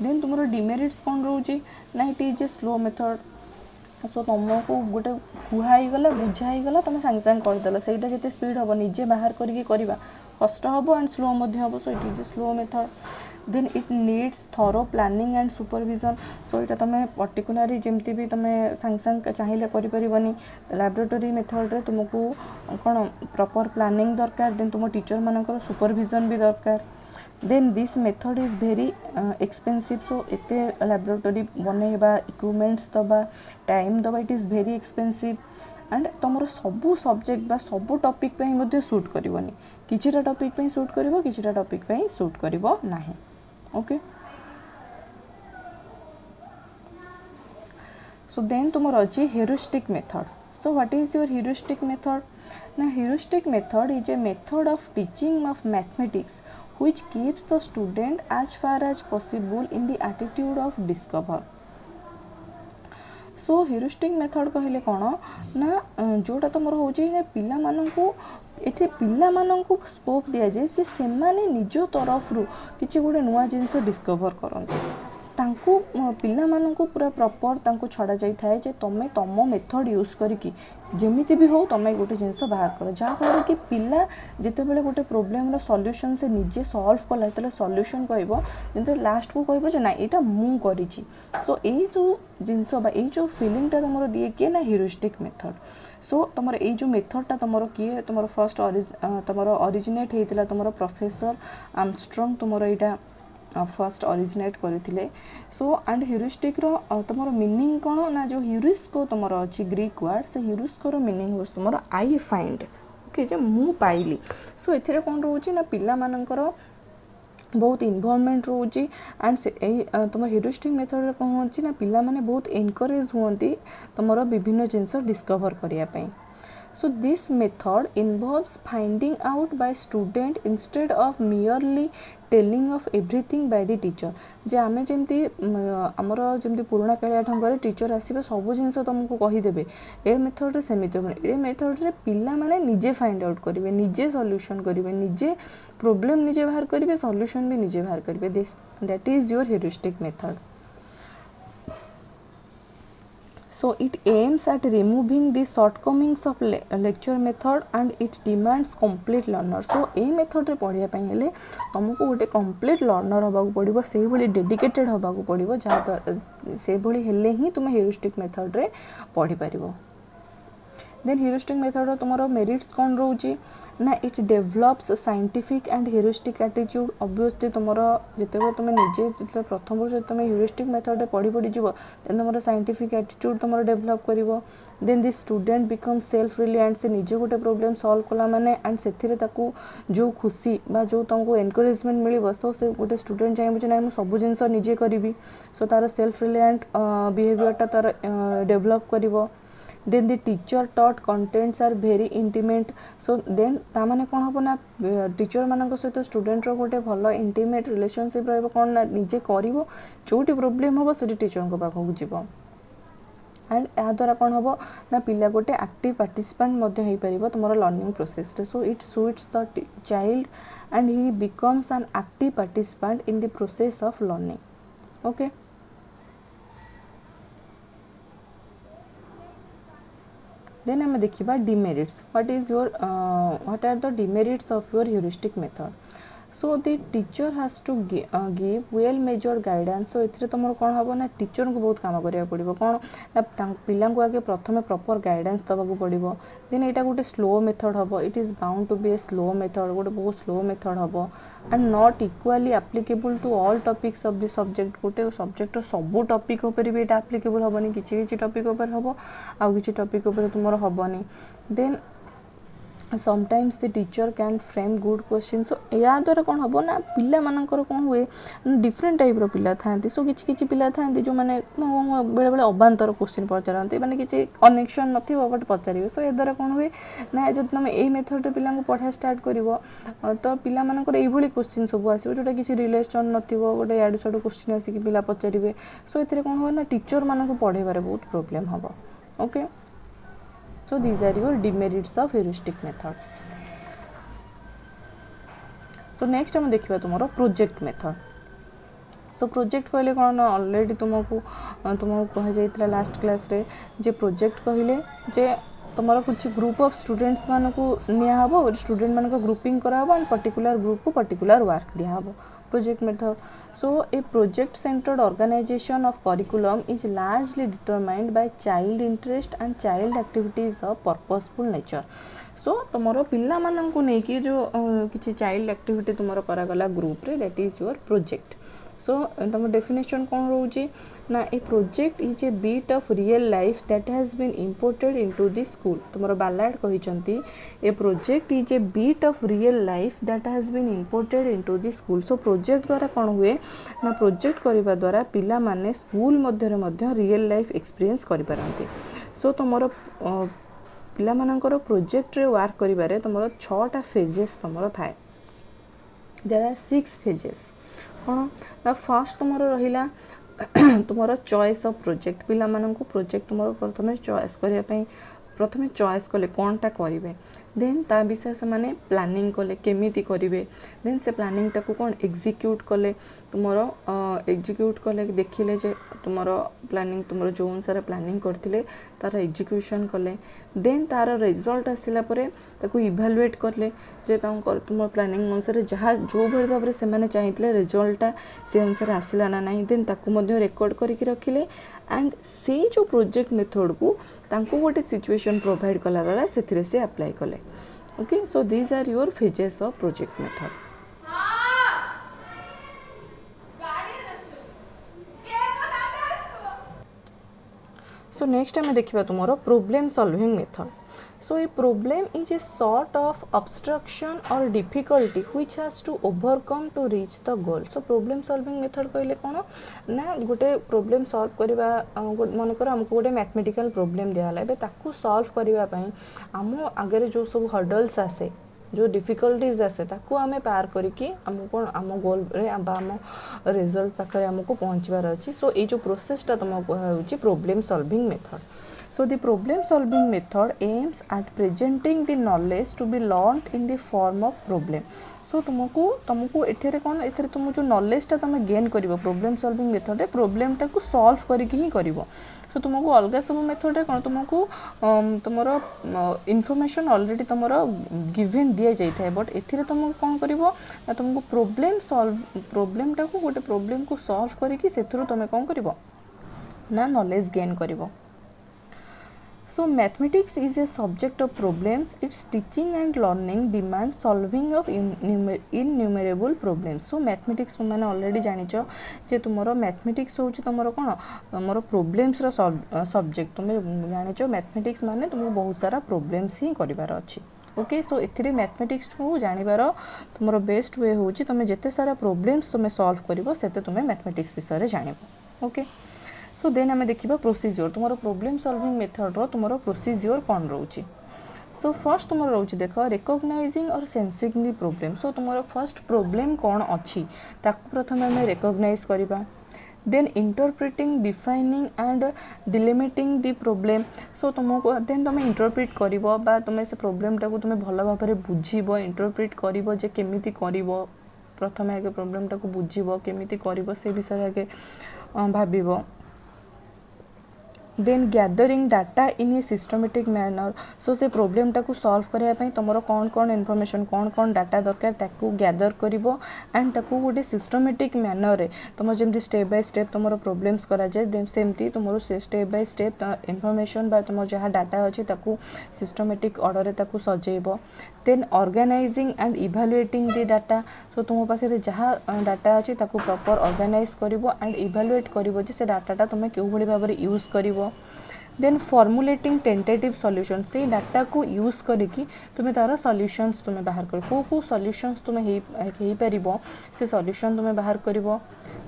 then तुम डिमेरिट्स कौन रोचे ना it is a slow method so तुमको गोटे कुहाईगला बुझाईगला तुम सांगे सांगे करदेल से जिते स्पीड हम निजे बाहर करके करवा कष्ट हम एंड स्लो हम so it is a slow method then it needs thorough planning and supervision so यहाँ तुम पर्टिकुलारी जमती भी तुम सांगे सांगे चाहिए करें लैबोरेटरी मेथड रे तुमको कौन प्रॉपर प्लानिंग दरकार देन तुम टीचर मानकर सुपरविजन भी दरकार then this method is very expensive so एते लैबोरेटरी बनैबा इक्विपमेंट्स दबा टाइम दबा it is very expensive and तुम सबू सब्जेक्ट बा सबू टॉपिक पे ही सूट करनी किछिटा टॉपिक पे सूट करिवो किछिटा टॉपिक पे सूट करिवो नाही ओके सो देन तुम अच्छी heuristic method so what is your heuristic method ना heuristic method is a method of teaching of mathematics which keeps the student as far as possible in the attitude of discover so heuristic method कहले कौन ना जोटा तुम हूँ पिला मानू ये पिला मानू स्कोप दि जाए जे से माने निज तरफ रू किसी गोटे नुआ जिनस डिस्कवर करते तांको पिला मानू पूरा प्रॉपर तांको छड़ा जाई थाए जे तुम तुम मेथड यूज करके जमीती भी हो तुम गोटे जिनस बाहर कर जहाँफल कि पिला जिते बड़े गोटे प्रोब्लेम सॉल्यूशन से निजे सॉल्व कला जो सॉल्यूशन कहते लास्ट को कह ना यहाँ मु करी सो यही जो जिनस जो फिलिंगटा तुम दिए किए ना हेरोस्टिक मेथड सो तुम जो मेथडटा तुम किए तुम फर्स्ट तुम ओरिजिनेट होता तुम प्रोफेसर आर्मस्ट्रंग तुम यहाँ फर्स्ट ओरिजिनेट करथिले सो एंड ह्यूरिस्टिक रो तुमर मीनिंग कोन ना जो ह्यूरिस्को तुमर अछि ग्रीक वर्ड से ह्यूरिस्को रो मीनिंग होस तुमर आई फाइंड ओके जे मु पाइली सो एथिरे कोन रहउची ना पिला मानकर बहुत इन्वॉल्वमेंट रोची एंड से तुम ह्यूरिस्टिक मेथड रे कौन होची ना पिला माने बहुत एनकरेज हुअंती तुमरो विभिन्न जिंस डिस्कवर करिया पई so this method involves finding out by student instead of merely telling of everything by the teacher जे आमे जेमती हमर जेमती पुराना कालिया ढंगरे टीचर आसीबे सब जिंस तुमको कहि देबे ए मेथड रे समित ए मेथड रे पिला माने निजे फाइंड आउट करिवे निजे सॉल्यूशन करिवे निजे प्रॉब्लम निजे बाहर करिवे सॉल्यूशन भी निजे बाहर करिवे that is your heuristic method so it aims at removing the shortcomings of lecture method and it demands complete learner so a method रे पढ़िया पई हेले तुमको गोटे कंप्लीट लर्नर होबा को पड़िबो सेही भली डेडिकेटेड होबा को पड़िबो जहा से भली हेले ही तुम ह्यूरिस्टिक मेथड रे पढ़ी परिबो देन ह्यूरिस्टिक मेथड तुमरो मेरिट्स कोन रहउची ना it develops scientific and heuristic attitude obviously तुमरो जेतेबो तुमे निजे जेते प्रथम वर्ष तुमे ह्यूरिस्टिक मेथड रे पढ़ी जिवो देन तुमरो साइंटिफिक एटीट्यूड तुमरो डेवलप करिवो then the student become self reliant से निजे गोटे प्रॉब्लम सॉल्व कला माने एंड सेथिरे ताकू जो खुशी बा जो तुमको एनकरेजमेंट मिलिबो तो से गोटे स्टूडेंट चाहे बुझे ना मैं सब जिंस निजे करिवि सो तार सेल्फ रिलायंट बिहेवियर ता तार develop करिवो then the teacher taught contents are very intimate so then ता माने कोन हबो ना टीचर मानक सहित स्टूडेंट रो गोटे भलो इंटीमेट रिलेशनशिप रहबो कोन ना निजे करिवो जोटी प्रॉब्लम हबो से टीचर को पाखो जिवो एंड या द्वारा कोन हबो ना पिला गोटे एक्टिव पार्टिसिपेंट मध्ये होई परिबो तुमरो लर्निंग प्रोसेस रे so it suits the child and he becomes an active participant in the process of learning okay then हम देखिबा demerits what are the demerits of your heuristic method so the teacher has to give well measured guidance so एथिरे तमरो कोन हबो ना teacher को बहुत काम करिया पड़िबो कोन ना पिला को आगे प्रथमे प्रॉपर गाइडेंस दबा को पड़िबो देन एटा गोटे स्लो मेथड हबो it is bound to be a slow method गोटे बहुत स्लो मेथड हबो and not equally applicable to all topics of the subject गोटे सब्जेक्ट सब टॉपिक ऊपर भी एटा एप्लीकेबल हबनी किछि किछि टॉपिक ऊपर हबो आ किछि टॉपिक ऊपर तुमरो हबनी then sometimes the teacher can frame good questions so या द्वारा कोन हबो ना पिला मानकर कोन हुए डिफरेंट टाइप रो पिला थांती सो किछि किछि पिला थांती जो माने बेले बेले अबांतर क्वेश्चन पचारंती माने किछि कनेक्शन नथिबो बट पचारिबो सो ए द्वारा कोन हुए ना जब तुम ए मेथड रे पिला को पढ़ा स्टार्ट करिवो तो पिला मानकर एई भली क्वेश्चन सब आसीबो जोटा किछि रिलेशन नथिबो गोटे याडू साडू क्वेश्चन आसी कि पिला पचारिबे सो एथिरे कोन हुए ना टीचर मानन को पढ़ेबारे बहुत प्रॉब्लम हबो okay so these are your demerits of heuristic method so next हम देखिबा तुमरो प्रोजेक्ट मेथड सो प्रोजेक्ट कहले कोन ऑलरेडी तुमको कह जाइतला लास्ट क्लास रे जे प्रोजेक्ट कहले जे तुमरो कुछ ग्रुप ऑफ स्टूडेंट्स मान को निया हबो और स्टूडेंट मान को ग्रुपिंग करा हबो एंड पर्टिकुलर ग्रुप को पर्टिकुलर वर्क दिया हबो project method so a project centered organization of curriculum is largely determined by child interest and child activities of purposeful nature so tomoro pilla manan ko nei ki jo kichi child activity tomoro kara gala group re that is your project so tamo definition kon roji na a project is a bit of real life that has been imported into the school tomoro ballad कहichanti a project is a bit of real life that has been imported into the school so project द्वारा kon हुए ना project करिबा द्वारा पिला माने school मध्य रे मध्य real life experience करि पारंती so tomoro पिला मानकर प्रोजेक्ट रे वर्क करिबारे tomoro 6 टा फेजेस tomoro थाए there are 6 phases कोन ना फर्स्ट तुमरो रहिला तुमरो चॉइस ऑफ प्रोजेक्ट पिला मानन को प्रोजेक्ट तुमरो प्रथमे चॉइस करिया पई प्रथमे चॉइस कले कोनटा करिवे देन ता विषय से माने प्लानिंग कले केमिति करिवे देन से प्लानिंग टा को कोन एग्जीक्यूट कले तुमरो एग्जीक्यूट कले देखिले जे तुमरो प्लानिंग तुमरो जो अनुसार प्लानिंग करथिले तार एग्जीक्यूशन कले देन तार रिजल्ट आसिला परे ताको इवैल्यूएट करले जे तुमरो प्लानिंग अनुसार जहा जो भल भाबरे से माने चाहितले रिजल्ट से अनुसार आसिला ना नाही देन ताको मध्ये रिकॉर्ड करिकि रखिले एंड से जो प्रोजेक्ट मेथड को तांको गोटे सिचुएशन प्रोवाइड कला गला सेथिरे से अप्लाई कले okay so these are your phases of project method so next आम देखा तुम problem solving method so a problem is a sort of obstruction or difficulty which has to overcome to reach the goal so problem solving method कहले कौन ना गोटे problem solve करवा मनकर आमको गोटे मैथमेटिकल प्रोब्लेम दिया है ताकू सॉल्व करने आम आगे जो सब हर्डल्स आसे जो डिफिकल्टीज आसे ताकू आमे पार करिकी आमको आम गोल रे आम रिजल्ट पाखे आमको पहुँचबार अच्छी सो ये जो प्रोसेसटा तुमको हूँ problem solving method So the problem solving method aims at presenting the knowledge to be learned in the form of problem. So तुमको एठेरे कौन एथरे तुम जो नॉलेज टा तुम गेन करिवो प्रॉब्लम सॉल्विंग मेथड रे प्रॉब्लम टा को सॉल्व करके ही करिवो सो तुमको अलग सब मेथड रे कौन तुमको तुमरो इन्फॉर्मेशन ऑलरेडी तुमरो गिवन दिया जाई थाए बट एथिरे तुम कौन करिवो ना तुमको प्रॉब्लम टा को गोटे प्रॉब्लम को सॉल्व करके सेथरो तुम कौन करिवो ना नॉलेज गेन करिवो So mathematics is a subject of problems. Its teaching and learning demands solving of innumerable problems. So mathematics मैंने already जानिचो जे तुमरो mathematics होची तुमरो कोन तुमरो problems रो subject तुमे जानिचो mathematics माने तुमको बहुत सारा problems ही करिवार अछि ओके सो एथिरे मैथमेटिक्स को जानिबार तुमरो बेस्ट वे होची तुमे जेते सारा problems तुमे सॉल्व करिवो सेते तुमे मैथमेटिक्स विषय रे जानिबो ओके सो देन आम देखा प्रोसीजर तुम प्रोब्लेम सॉल्विंग मेथड रो तुम प्रोसीजर कौन रोचे सो फर्स्ट तुम रोचे देख रिकॉग्नाइजिंग और सेंसिंग दी प्रॉब्लम सो तुम फर्स्ट प्रॉब्लम कौन अच्छी ताकू प्रथम आम रिकॉग्नाइज करवा then interpreting defining and delimiting the problem so तुमको देन तुम इंटरप्रिट कर तुम से प्रॉब्लम टाक तुम भल भाव में बुझब इंटरप्रिट कर केमी कर प्रथम आगे प्रॉब्लम टाक बुझब केमी कर से विषय आगे भाव then gathering data in a systematic manner so से प्रोब्लेम टाक सॉल्व करने तुम कौन कौन इनफॉरमेशन कौन कौन डाटा दरकार ताकू गैदर करिवो एंड ताकू गोटे सिस्टमेटिक मैनर रे तुम जमी स्टेप बाय स्टेप तुम प्रोब्लेम्स करा जाए सेमती तुम स्टेप बाय स्टेप इनफॉरमेशन बा तुम जहाँ डाटा अच्छी ताकू सिस्टमेटिक ऑर्डर रे ताकू सजेइबो then organising and evaluating the data so तुम पाखे जहाँ डाटा अच्छी ताकू प्रॉपर ऑर्गेनाइज करिवो एंड इवैल्यूएट करिवो जे से डाटाटा तुम क्यों भली भाव में यूज करिवो देन फॉर्मुलेटिंग टेंटेटिव सॉल्यूशन से डाटा को यूज करिकी तुम्हें तार सॉल्यूशंस तुम्हें बाहर कर को सॉल्यूशंस तुम्हें हे परिबो से सॉल्यूशन तुम्हें बाहर करिवो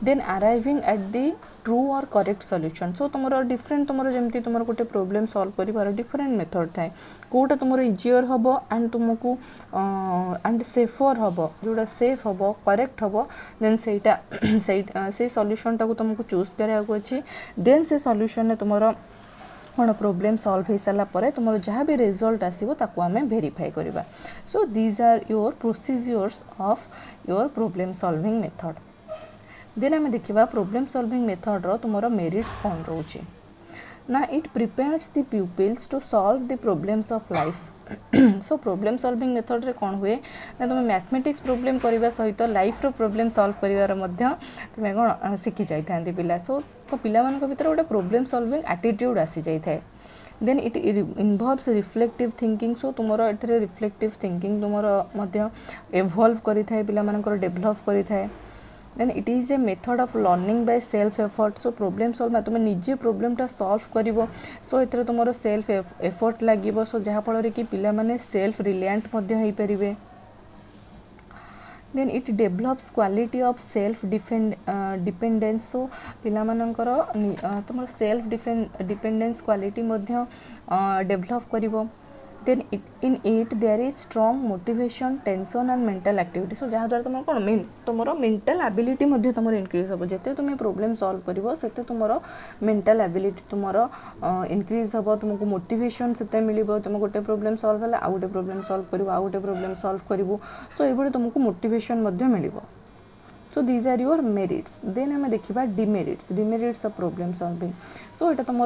then arriving at the true और करेक्ट सॉल्यूशन सो तुम डिफरेंट तुम जमी तुम गोटे प्रोब्लेम सॉल्व कर डिफरेंट मेथड थाए कोटा तुम इजियर हम एंड तुमको एंड सेफर हम जोटा सेफ हम करेक्ट हम देन से सॉल्यूशन टाक तुमको चूज कराया अच्छी देन से सॉल्यूशन तुम कौन प्रोब्लेम सॉल्व हो सारापर तुम जहाँ भी रिजल्ट आसो ताकू आम वेरीफाई करवा so these are your procedures of your problem solving method then आम देखा प्रोब्लेम सॉल्विंग मेथड रो तुम मेरिट्स कौन रोचे ना it prepares the peoples to solve the problems of life so problem solving method रे कौन हुए ना तुम मैथमेटिक्स प्रोब्लेम करने सहित लाइफ रो प्रोब्लेम सॉल्व कर तुम्हें कौन शिखी जाती पिला सो तो पिला भीतर गोटे प्रोब्लेम सॉल्विंग एटीट्यूड आसी जाए then it involves reflective thinking so तुम ए रिफ्लेक्टिव थिंकिंग तुम एवॉल्व करें पिला डेभलप करें then it is a method of learning by self effort so problem solve तुम निजे प्रोब्लेमटा सॉल्व करिवो सो एथरे तुमरो सेल्फ एफर्ट लागिवो सो जहाँ फल कि पिला माने सेल्फ रिलायंट मध्य होई परिबे then it develops quality of self dependence so पिला मानकर तुम सेल्फ डिपेंडेंस क्वालिटी मध्य डेभलप करिवो then in it there is strong motivation tension and mental activity so जहाँ द्वारा तुम कौन तुम मेंटल एबिलिटी तुम इनक्रीज हम जिते तुम प्रोब्लेम सॉल्व कर से तुम मेंटल एबिलिटी तुम इनक्रीज हम तुमको मोटिवेशन से मिल तुम गोटे प्रोब्लेम सॉल्व है आउ गोटे प्रोब्लेम सॉल्व कर आउ गोटे प्रोब्लेम सॉल्व करूँ सो ये तुमको मोटिवेशन मिल so these are your merits then आम देखा demerits of problem solving so यहाँ तुम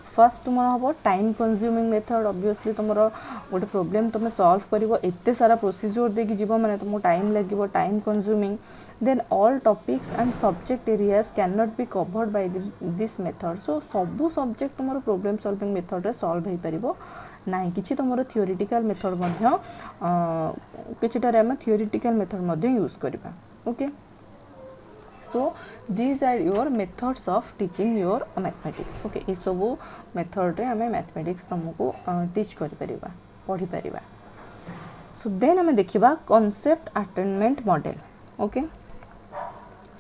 फर्स्ट तुम हम टाइम कंज्यूमिंग मेथड ऑब्वियसली तुम गोटे प्रोब्लेम तुम सॉल्व कर एत सारा प्रोसीजर देकी जीव मैंने तुमको टाइम लगे time consuming then all topics and subject areas can not be covered by this method so सबू सब्जेक्ट तुम प्रोब्लेम सॉल्विंग मेथड रे सॉल्व हो पार ना कि तुम थियोरिटिकल मेथड किछिटारे आम थियोरिटिकल मेथड यूज करवा okay so these are your methods of teaching your mathematics okay ये सब मेथड रे हमें मैथमेटिक्स तुमको टीच कर परिबा पढ़ी परिबा सो देन हमें देखिबा concept attainment model okay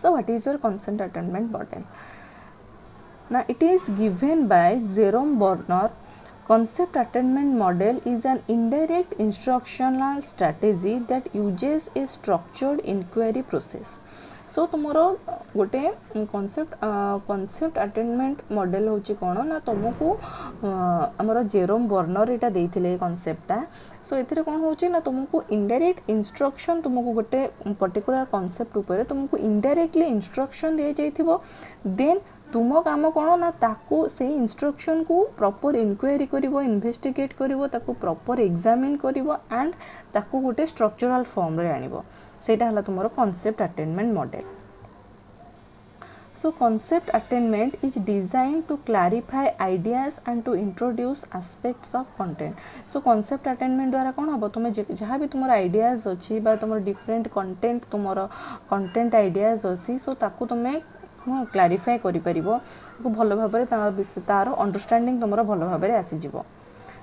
so what is your concept attainment model now it is given by Jerome Bernard. Concept attainment model is an indirect instructional strategy that uses a structured inquiry process. सो तुमरो गोटे concept attainment model होची कोन ना तुमको हमरो Jerome burner एटा देइथिले कॉन्सेप्टटा सो एथिरे कोन होची ना तुमको indirect instruction तुमको गोटे पर्टिकुलर कॉन्सेप्ट ऊपर तुमको इनडायरेक्टली इंस्ट्रक्शन दिए जाइथिबो देन तुम काम कौन ना ताकू से इंस्ट्रक्शन को प्रॉपर इंक्वायरी करिवो इन्वेस्टिगेट करिवो ताकू प्रॉपर एग्जामिन करिवो एंड ताकू गोटे स्ट्रक्चरल फॉर्म रे आनिवो सेटा हला तुमरो concept attainment model So concept attainment is designed to clarify ideas and to introduce aspects of content. So concept attainment द्वारा कौन हम तुम जहाँ भी तुम आइडियाज अच्छी बा तुम डिफरेंट कंटेंट तुम कंटेंट आइडियाज अच्छी सो ताकू तुम्हें क्लारिफाई करि परिबो भल भाबरे तार अंडरस्टैंडिंग तुमरो भल भाबरे आसी जिवो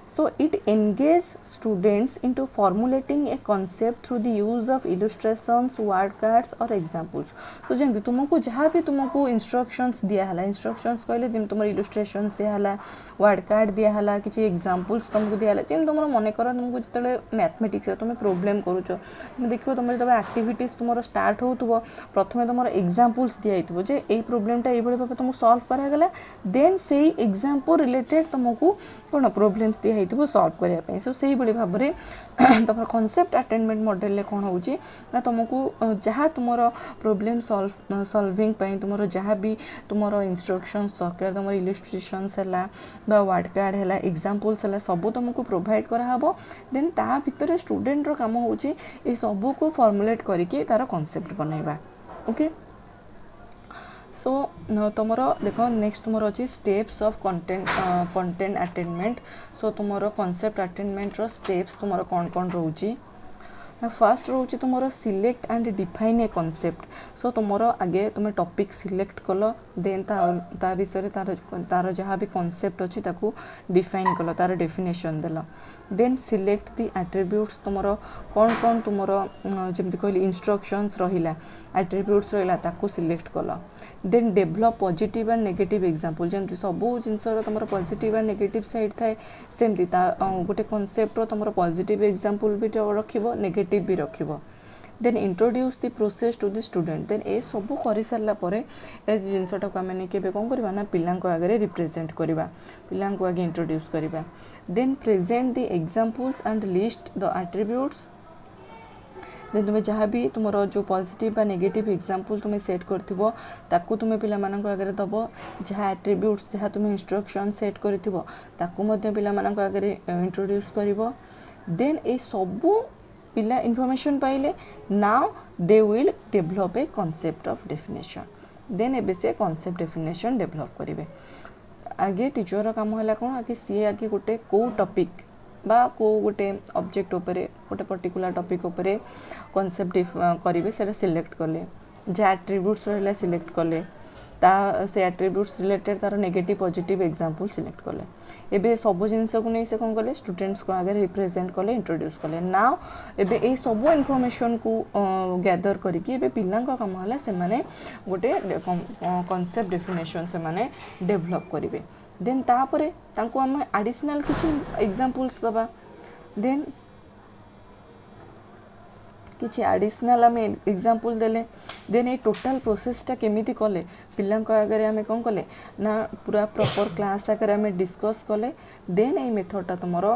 So it engages students into formulating a concept through the use of illustrations, word cards or examples. So जेमति तुमको जहाँ भी तुमको instructions दिया हला instructions कहले जेम तुमर illustrations दिया हला word card दिया हला किछि examples तुमको दिया हला जेम तुमर मने कर तुमको जतले मैथमेटिक्स रे तुम प्रॉब्लम करूछो तुम देखिबो तुमर जब एक्टिविटीज तुमर स्टार्ट होतबो प्रथमे तुमर examples दिया हितबो जे एई प्रॉब्लमटा एई बळे भाबे तुमको सॉल्व करा गेला देन सेई एग्जांपल रिलेटेड तुमको कोन प्रॉब्लम्स दिया हितबो सॉल्व करिया पे सो सेई बळे भाबरे तमर कांसेप्ट अटेनमेंट मॉडल ले कोन होउची ना तुमको जहाँ तुमर प्रॉब्लम सॉल्विंग पे तुमर जहाँ भी तुमर इंस्ट्रक्शंस दरकार तुमर इलस्ट्रेशंस हला बा वर्ड कार्ड हला एग्जांपल्स हला सब तुमको प्रोवाइड करा हबो देन ता भितरे स्टूडेंट रो काम होउची ए सब को फॉर्मुलेट करके तार कांसेप्ट बनाइबा ओके सो तुमरो देखो नेक्स्ट तुमरो अछि steps of content attainment so तुमरो कांसेप्ट अटेनमेंट रो स्टेप्स तुमरो कोन कोन रहउची फर्स्ट रोचे तुम select and define a concept so तुम आगे तुम टॉपिक सिलेक्ट कल देन ता विषय तार जहाँ भी कॉन्सेप्ट अच्छी ताकू डिफाइन कल तार डेफिनेशन देल देन सिलेक्ट दी एट्रिब्यूट्स तुमर कौन कौन तुमर जमी कहली इंस्ट्रक्शंस रहिला एट्रिब्यूट्स रहिला ताकू सिलेक्ट कल then develop positive and negative example जमी सबू जिनसर तुम पॉजिटिव एंड नेगेटिव साइड थाए सेमती गोटे कॉन्सेप्ट तुम पॉजिटिव एग्जांपल भी रखिबो नेगेटिव भी रखिबो then introduce the process to the student then ए सब कर सारा पर जिनसटा को आम के कौन करवा ना पिला आगे रिप्रेजेंट करवा पिला आगे इंट्रोड्यूस करवा then present the examples and list the attributes then तुम्हें जहाँ भी तुम जो पॉजिटिव बा नेगेटिव एग्जांपल तुम्हें सेट करथिबो ताकू तुम्हें पिला मानक आगे दबो जहाँ एट्रिब्यूट्स जहाँ तुम्हें इंस्ट्रक्शन सेट करथिबो ताकू मध्य पिला मानक आगे इंट्रोड्यूस करिवो देन ए सबू पिला इनफॉरमेशन पाइले now they will develop a concept of definition then एबे से कॉन्सेप्ट डेफिनेशन डेभलप करिवे आगे टीचर काम हला कोन आगे सी आगे गोटे को टॉपिक बा को गोटे ऑब्जेक्ट उपरे गोटे पर्टिकुलर टॉपिक उपरे कॉन्सेप्ट करिवे सेटा सिलेक्ट करले जे एट्रिब्यूट्स रहला सिलेक्ट करले ता से एट्रिब्यूट्स रिलेटेड तार नेगेटिव पॉजिटिव एग्जांपल सिलेक्ट करले एबे सब जिनस को नहीं से कौन कले स्टूडेंट्स को आगे रिप्रेजेंट कले इंट्रोड्यूस कले नाउ एबे ए सब इनफॉरमेशन को गैदर करके एबे पिला काम हला से माने गोटे कॉन्सेप्ट डेफिनेशन से माने डेवलप करिवे देन तापरे तांको हम एडिशनल किछि एग्जांपल्स दबा देन किछि एडिशनल आम एग्जांपल देले देन ए टोटल प्रोसेसटा केमिति कले पिला आगे आम कौन कले ना पूरा प्रॉपर क्लास आगे आम डिस्कस कले देन ए मेथडटा तुमर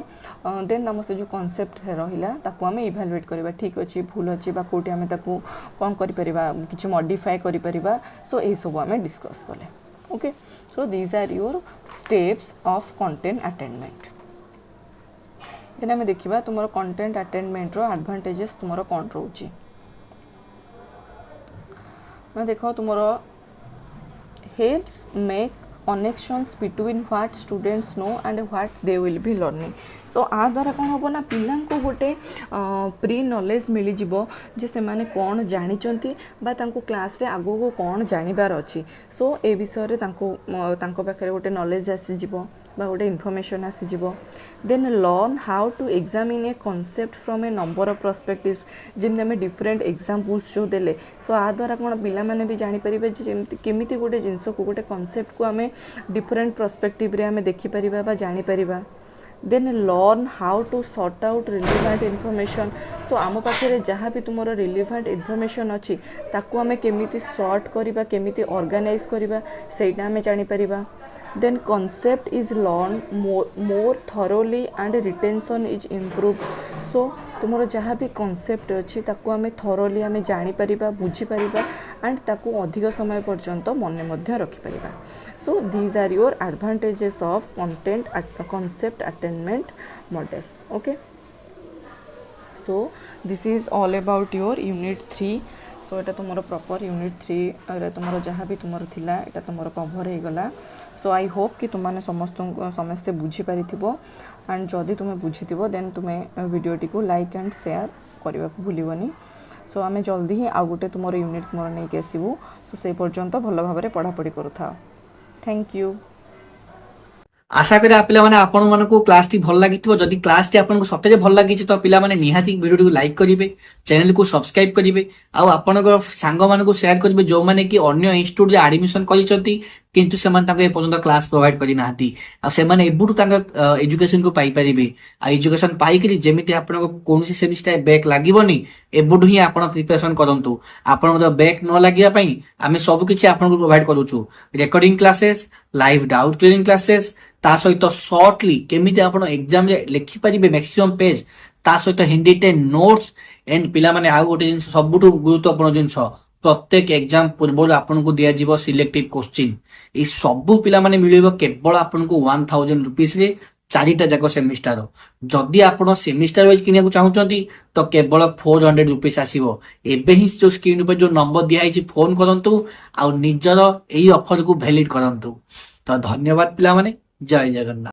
देन आम से जो कॉन्सेप्ट रहिला ताकू आम इवैल्यूएट करबा ठीक अछि भूल अछि बा कोठी आम ताकू कोन करि परिबा किछि मॉडिफाई करि परिबा सो ए सब आम डिस्कस कले okay so these are your steps of content attainment then आम देखिबा तुमर कंटेंट अटेनमेंट रो एडवांटेजेस तुमर कोन रहउची ना देखो तुमर helps make connections between what students know and what they will be learning so आ द्वारा कौन हम ना पिला को गोटे प्री नॉलेज मिल जे से माने कौन जानिचंती बा तांको क्लास रे आगो को कौन जानिबार अछि सो ए विषय रे तांको पाखरे गोटे नॉलेज आसी जिवो बा गोटे इनफॉरमेशन आसी जिवो then learn how to examine a concept from a number of perspectives जेमि हमें डिफरेंट एग्जांपल्स जो देले सो आ द्वारा कौन पिला माने भी जानि परिबे जे केमिति गोटे जिंस को गोटे कॉन्सेप्ट को हमें डिफरेंट पर्सपेक्टिव रे हमें देखि परिबा बा जानि परिबा then learn how to sort out relevant information so आम पाखे जहाँ भी तुम रिलेवेंट इनफॉरमेशन अच्छी ताकू आम केमिति सॉर्ट करवा केमिति ऑर्गेनाइज करवा सेटा आम जानीपर then concept is learn more thoroughly and retention is improve so तुम जहाँ भी कॉन्सेप्ट अच्छी ताकू आम थरोली आम जानीपर बुझीपर एंड ताकू अधिक समय पर्यंत मन रखिपर so these are your advantages of concept attainment model okay so this is all about your unit 3 so Etah तुमरो proper unit 3 रे तुमरो जहाँ भी तुमरो थिला एटा तुमरो कवर हो गला सो आई होप कि तुमने समस्ते बुझी पारिथिबो एंड जदि तुमे बुझीथिबो देन तुमे वीडियोटी को लाइक एंड शेयर करबा को भूलिबनी सो आमे जल्दी ही आ गोटे तुमरो यूनिट मोर नै के आसीबो सो से पर्यंत भलो भाबरे पढ़ा पढ़ी करूथा थैंक यू आशा करी पिला माने आपण मानको क्लास टी भल लागिथिबो जदि क्लास टी आपनको सतेजे भल लागिछि तो पिला माने निहाती वीडियो को लाइक करिवे चैनल को सब्सक्राइब करिवे आ आपनको सांग मानको शेयर करिवे जो माने कि अन्य इंस्टीट्यूट जे एडमिशन करिसंती किंतु सेमान ताके ए पर्यंत क्लास प्रोवाइड करि नाहती आ सेमान एबुटु ताका एजुकेशन को पाई परिबे आ एजुकेशन पाई करी जेमिति आपनको कोनोसी सेमिस्टर बैक लागिबोनी एबुटु ही आपण प्रिपरेशन करंतु आपनको तो बैक न लागिया पई आमे सब किछि आपनको प्रोवाइड करूछु recording classes live doubt clearing classes ता सहित शॉर्टली केमिति आपण एग्जाम रे लिखि परिबे मैक्सिमम पेज ता सहित हैंडरिटेन नोट्स एंड पिला माने आ गोटे जिंस सबुटु गुरुत्वपूर्ण जिंस प्रत्येक एग्जाम पूर्व आपन को दिया जीवो सिलेक्टिव क्वेश्चन ए सबु पिला माने मिलिबो केवल आपन को 1000 रुपीस रे चारिटा जाक सेमिस्टर जदि आपण सेमिस्टर वाइज किनिया को चाहुचंती तो केवल 400 रुपीस आसीबो एबे ही जो स्क्रीन पे जो नंबर दिया है फोन करंतु आ निजर एई ऑफर को वैलिड करंतु तो धन्यवाद पिला माने जय जगन्नाथ।